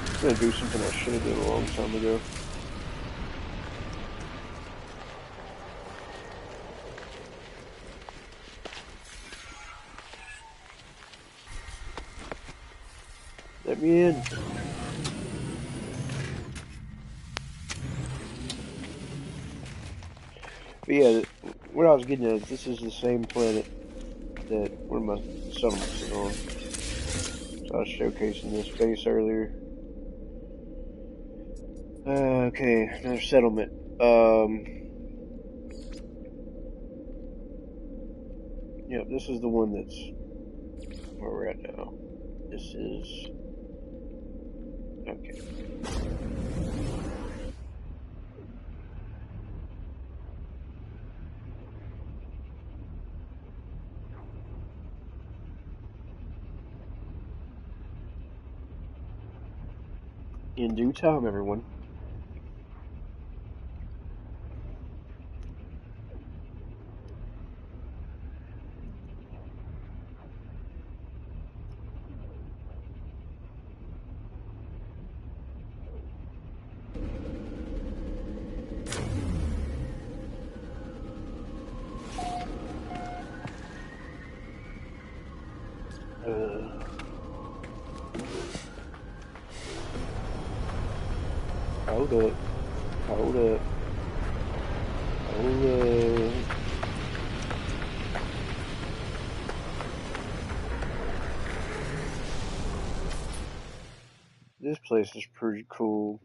I'm gonna do something I should have done a long time ago. Let me in. But yeah, what I was getting at is this is the same planet that one of my settlements is on. So I was showcasing this base earlier. Okay, another settlement. Yep, this is the one that's where we're at now. This is okay. In due time, everyone. Hold up. Hold up. Hold up. This place is pretty cool.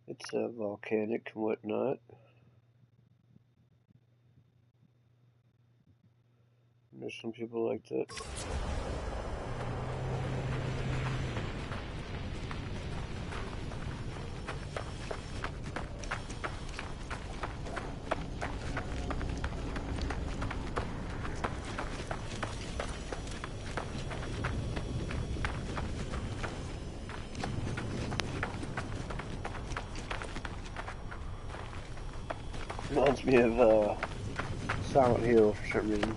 It's volcanic and whatnot. There's some people like that. Reminds me of Silent Hill for some reason.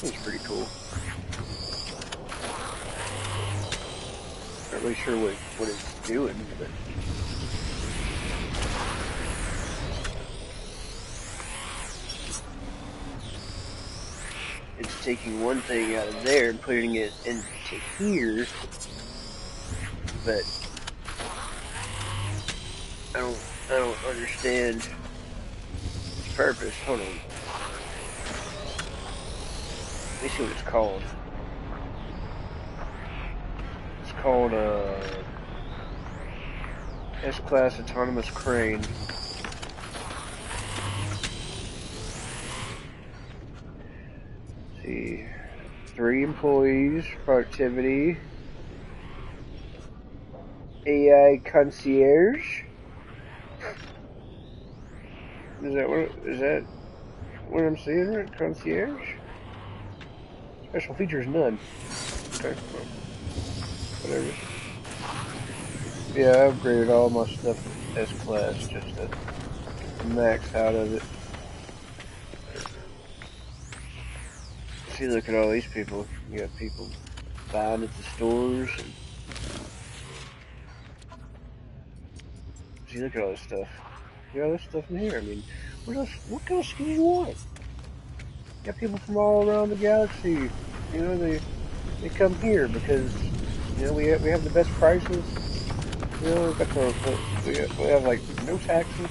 It's pretty cool. Not really sure what it's doing, but it's taking one thing out of there and putting it into here. But I don't understand its purpose. Hold on. Let me see what it's called. It's called S-Class Autonomous Crane. Let's see. 3 employees, productivity, AI concierge. Is that what I'm seeing? Right? Concierge? Special features none. Okay, well, whatever. Yeah, I upgraded all my stuff to S-Class just to max out of it. See, look at all these people. You got people buying at the stores. And see, look at all this stuff. You got all this stuff in here. I mean, what else? What kind of ski do you want? You got people from all around the galaxy. You know, they come here because you know we have the best prices. You know, we have like no taxes.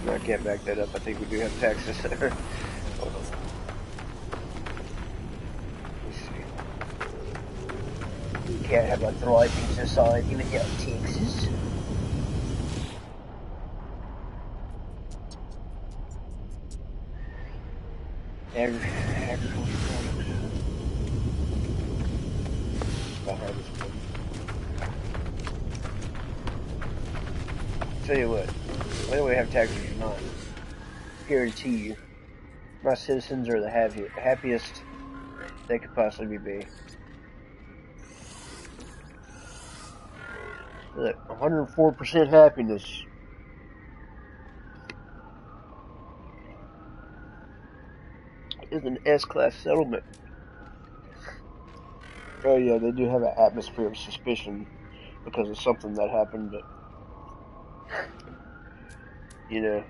No, I can't back that up. I think we do have taxes. Hold on. Let's see. We can't have a thriving society without taxes. Agriculture products. The hardest one. Tell you what, whether we have taxes or not, guarantee you, my citizens are the happiest they could possibly be. Look, 104% happiness. Is an S-Class settlement. Oh yeah, they do have an atmosphere of suspicion because of something that happened, but you know,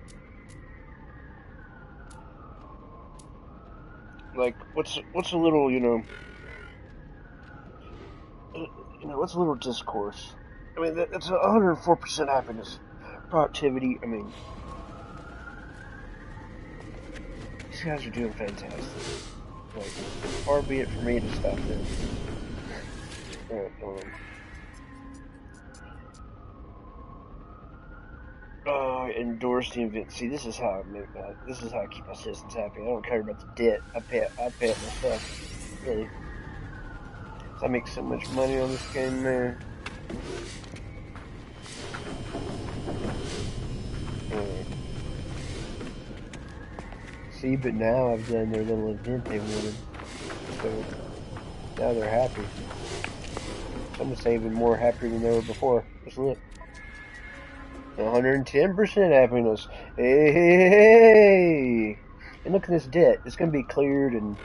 like, what's a little, what's a little discourse? I mean, that's 104% happiness, productivity. I mean, these guys are doing fantastic. Like, far be it for me to stop them. Endorse the event. See, this is how I keep my citizens happy. I don't care about the debt. I pay it myself. Really, I make so much money on this game, man. See, but now I've done their little event they wanted, so now they're happy. Some would say even more happier than they were before. Just look. 110% happiness. Hey! And look at this debt. It's going to be cleared and,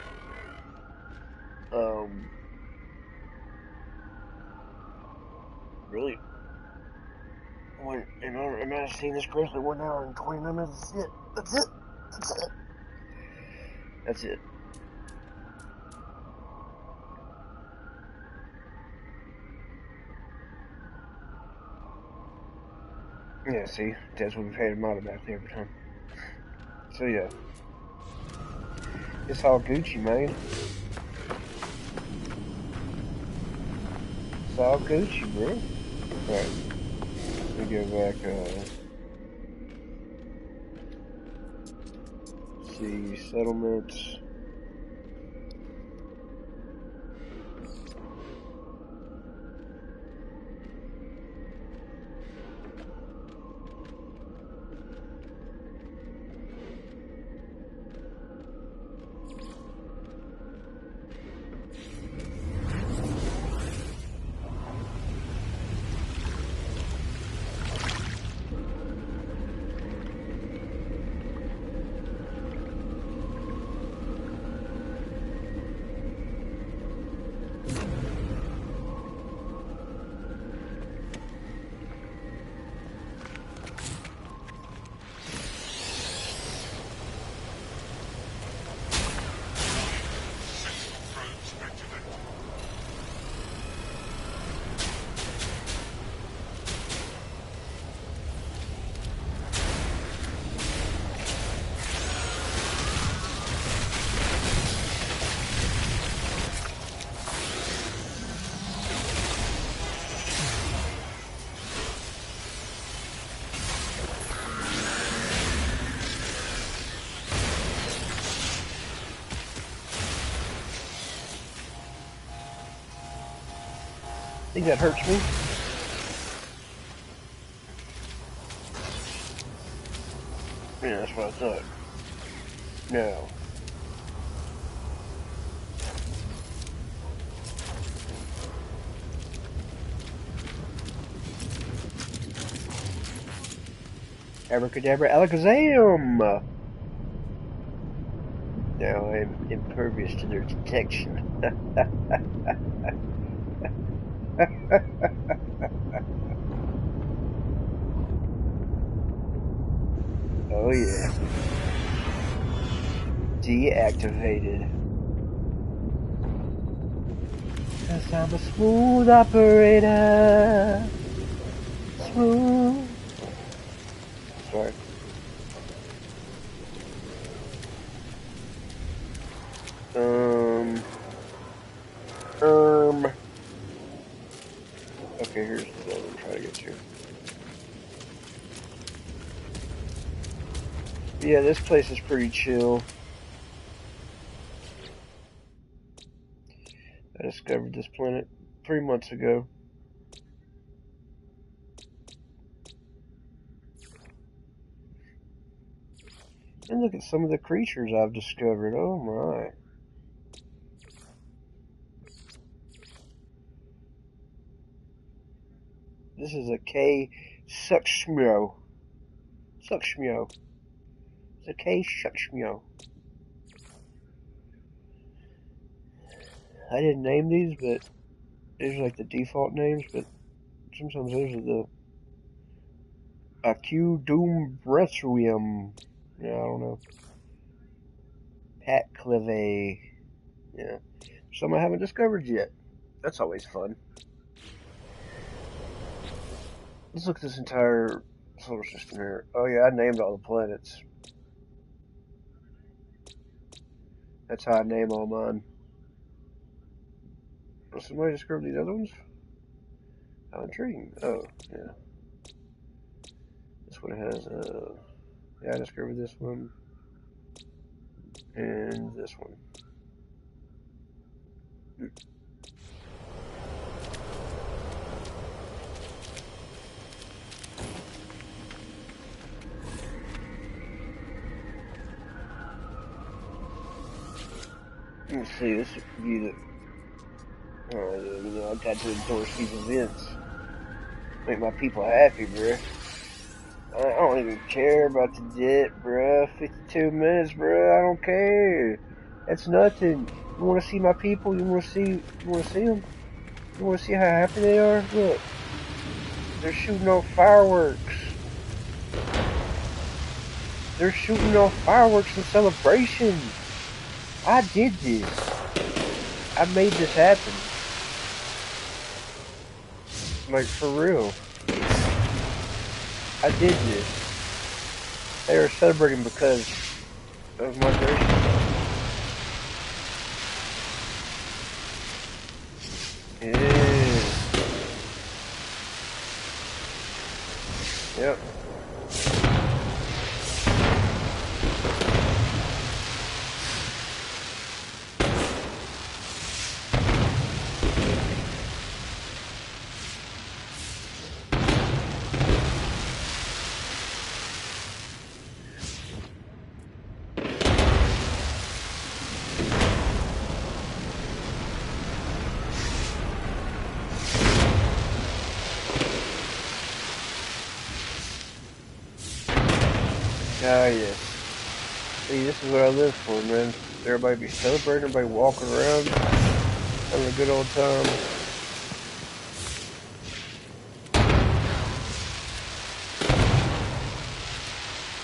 really, am I seeing this correctly? 1 hour and 29 minutes. That's it. That's it. Yeah, see, that's what we've had him automatically every time. So yeah, it's all Gucci, man. It's all Gucci, bro. Alright, let me go back, see, settlements. I think that hurts me. Yeah, that's what I thought. No. Abracadabra, alakazam! Now I'm impervious to their detection. Oh yeah. Deactivated. 'Cause I'm a smooth operator. Smooth. Sorry. Okay, here's the building I'm trying to get to. Yeah, this place is pretty chill. I discovered this planet 3 months ago. And look at some of the creatures I've discovered. Oh my. This is a K Suxmio. Suxmio. It's a K Suxmio. I didn't name these, but these are like the default names, but sometimes those are the Acudum Bresuium. Yeah, I don't know. Hat Clive. Yeah. Some I haven't discovered yet. That's always fun. Let's look at this entire solar system here. Oh yeah, I named all the planets. That's how I name all mine. Will somebody discover these other ones? How intriguing. Oh, yeah. This one has, yeah, I discovered this one. And this one. Let's see, this would be the, I got to endorse these events. Make my people happy, bruh. I don't even care about the debt, bruh. 52 minutes, bruh. I don't care. That's nothing. You want to see my people? You want to see them? You want to see how happy they are? Look. They're shooting off fireworks. They're shooting off fireworks in celebration. I did this. I made this happen. Like, for real. I did this. They are celebrating because of my gracious. Yeah. Yep. Ah, yes. See, this is what I live for, man. Everybody be celebrating, everybody walking around, having a good old time.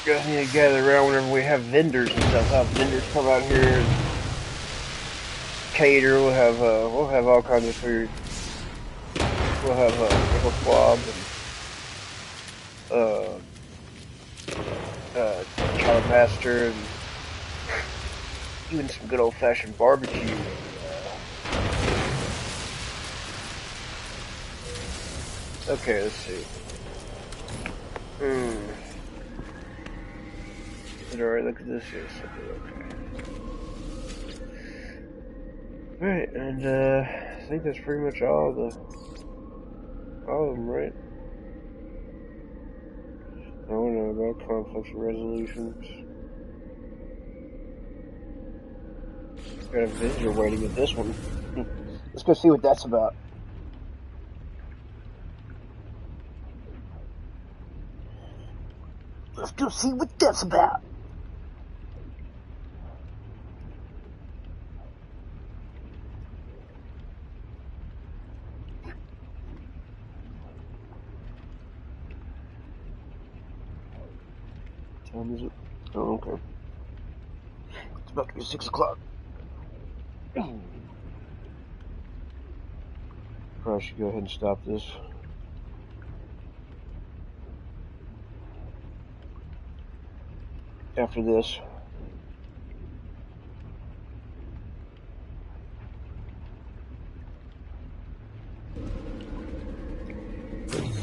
Guys need to gather around whenever we have vendors and stuff. Have vendors come out here and cater. We'll have all kinds of food. We'll have pickle squab and calabaster and even some good old fashioned barbecue. Okay, let's see. Alright, look at this. Yes, okay. Alright, and I think that's pretty much all of them, right? I don't know about conflicts and resolutions. Got a visitor waiting at this one. Let's go see what that's about. Let's go see what that's about. What time is it? Oh, okay. It's about to be 6 o'clock. Probably should go ahead and stop this. After this.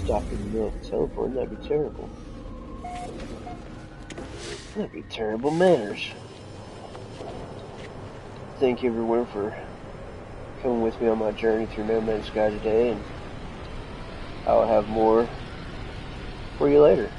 Stop in the middle of the teleport, that'd be terrible. That'd be terrible manners. Thank you everyone for coming with me on my journey through No Man's Sky today, and I'll have more for you later.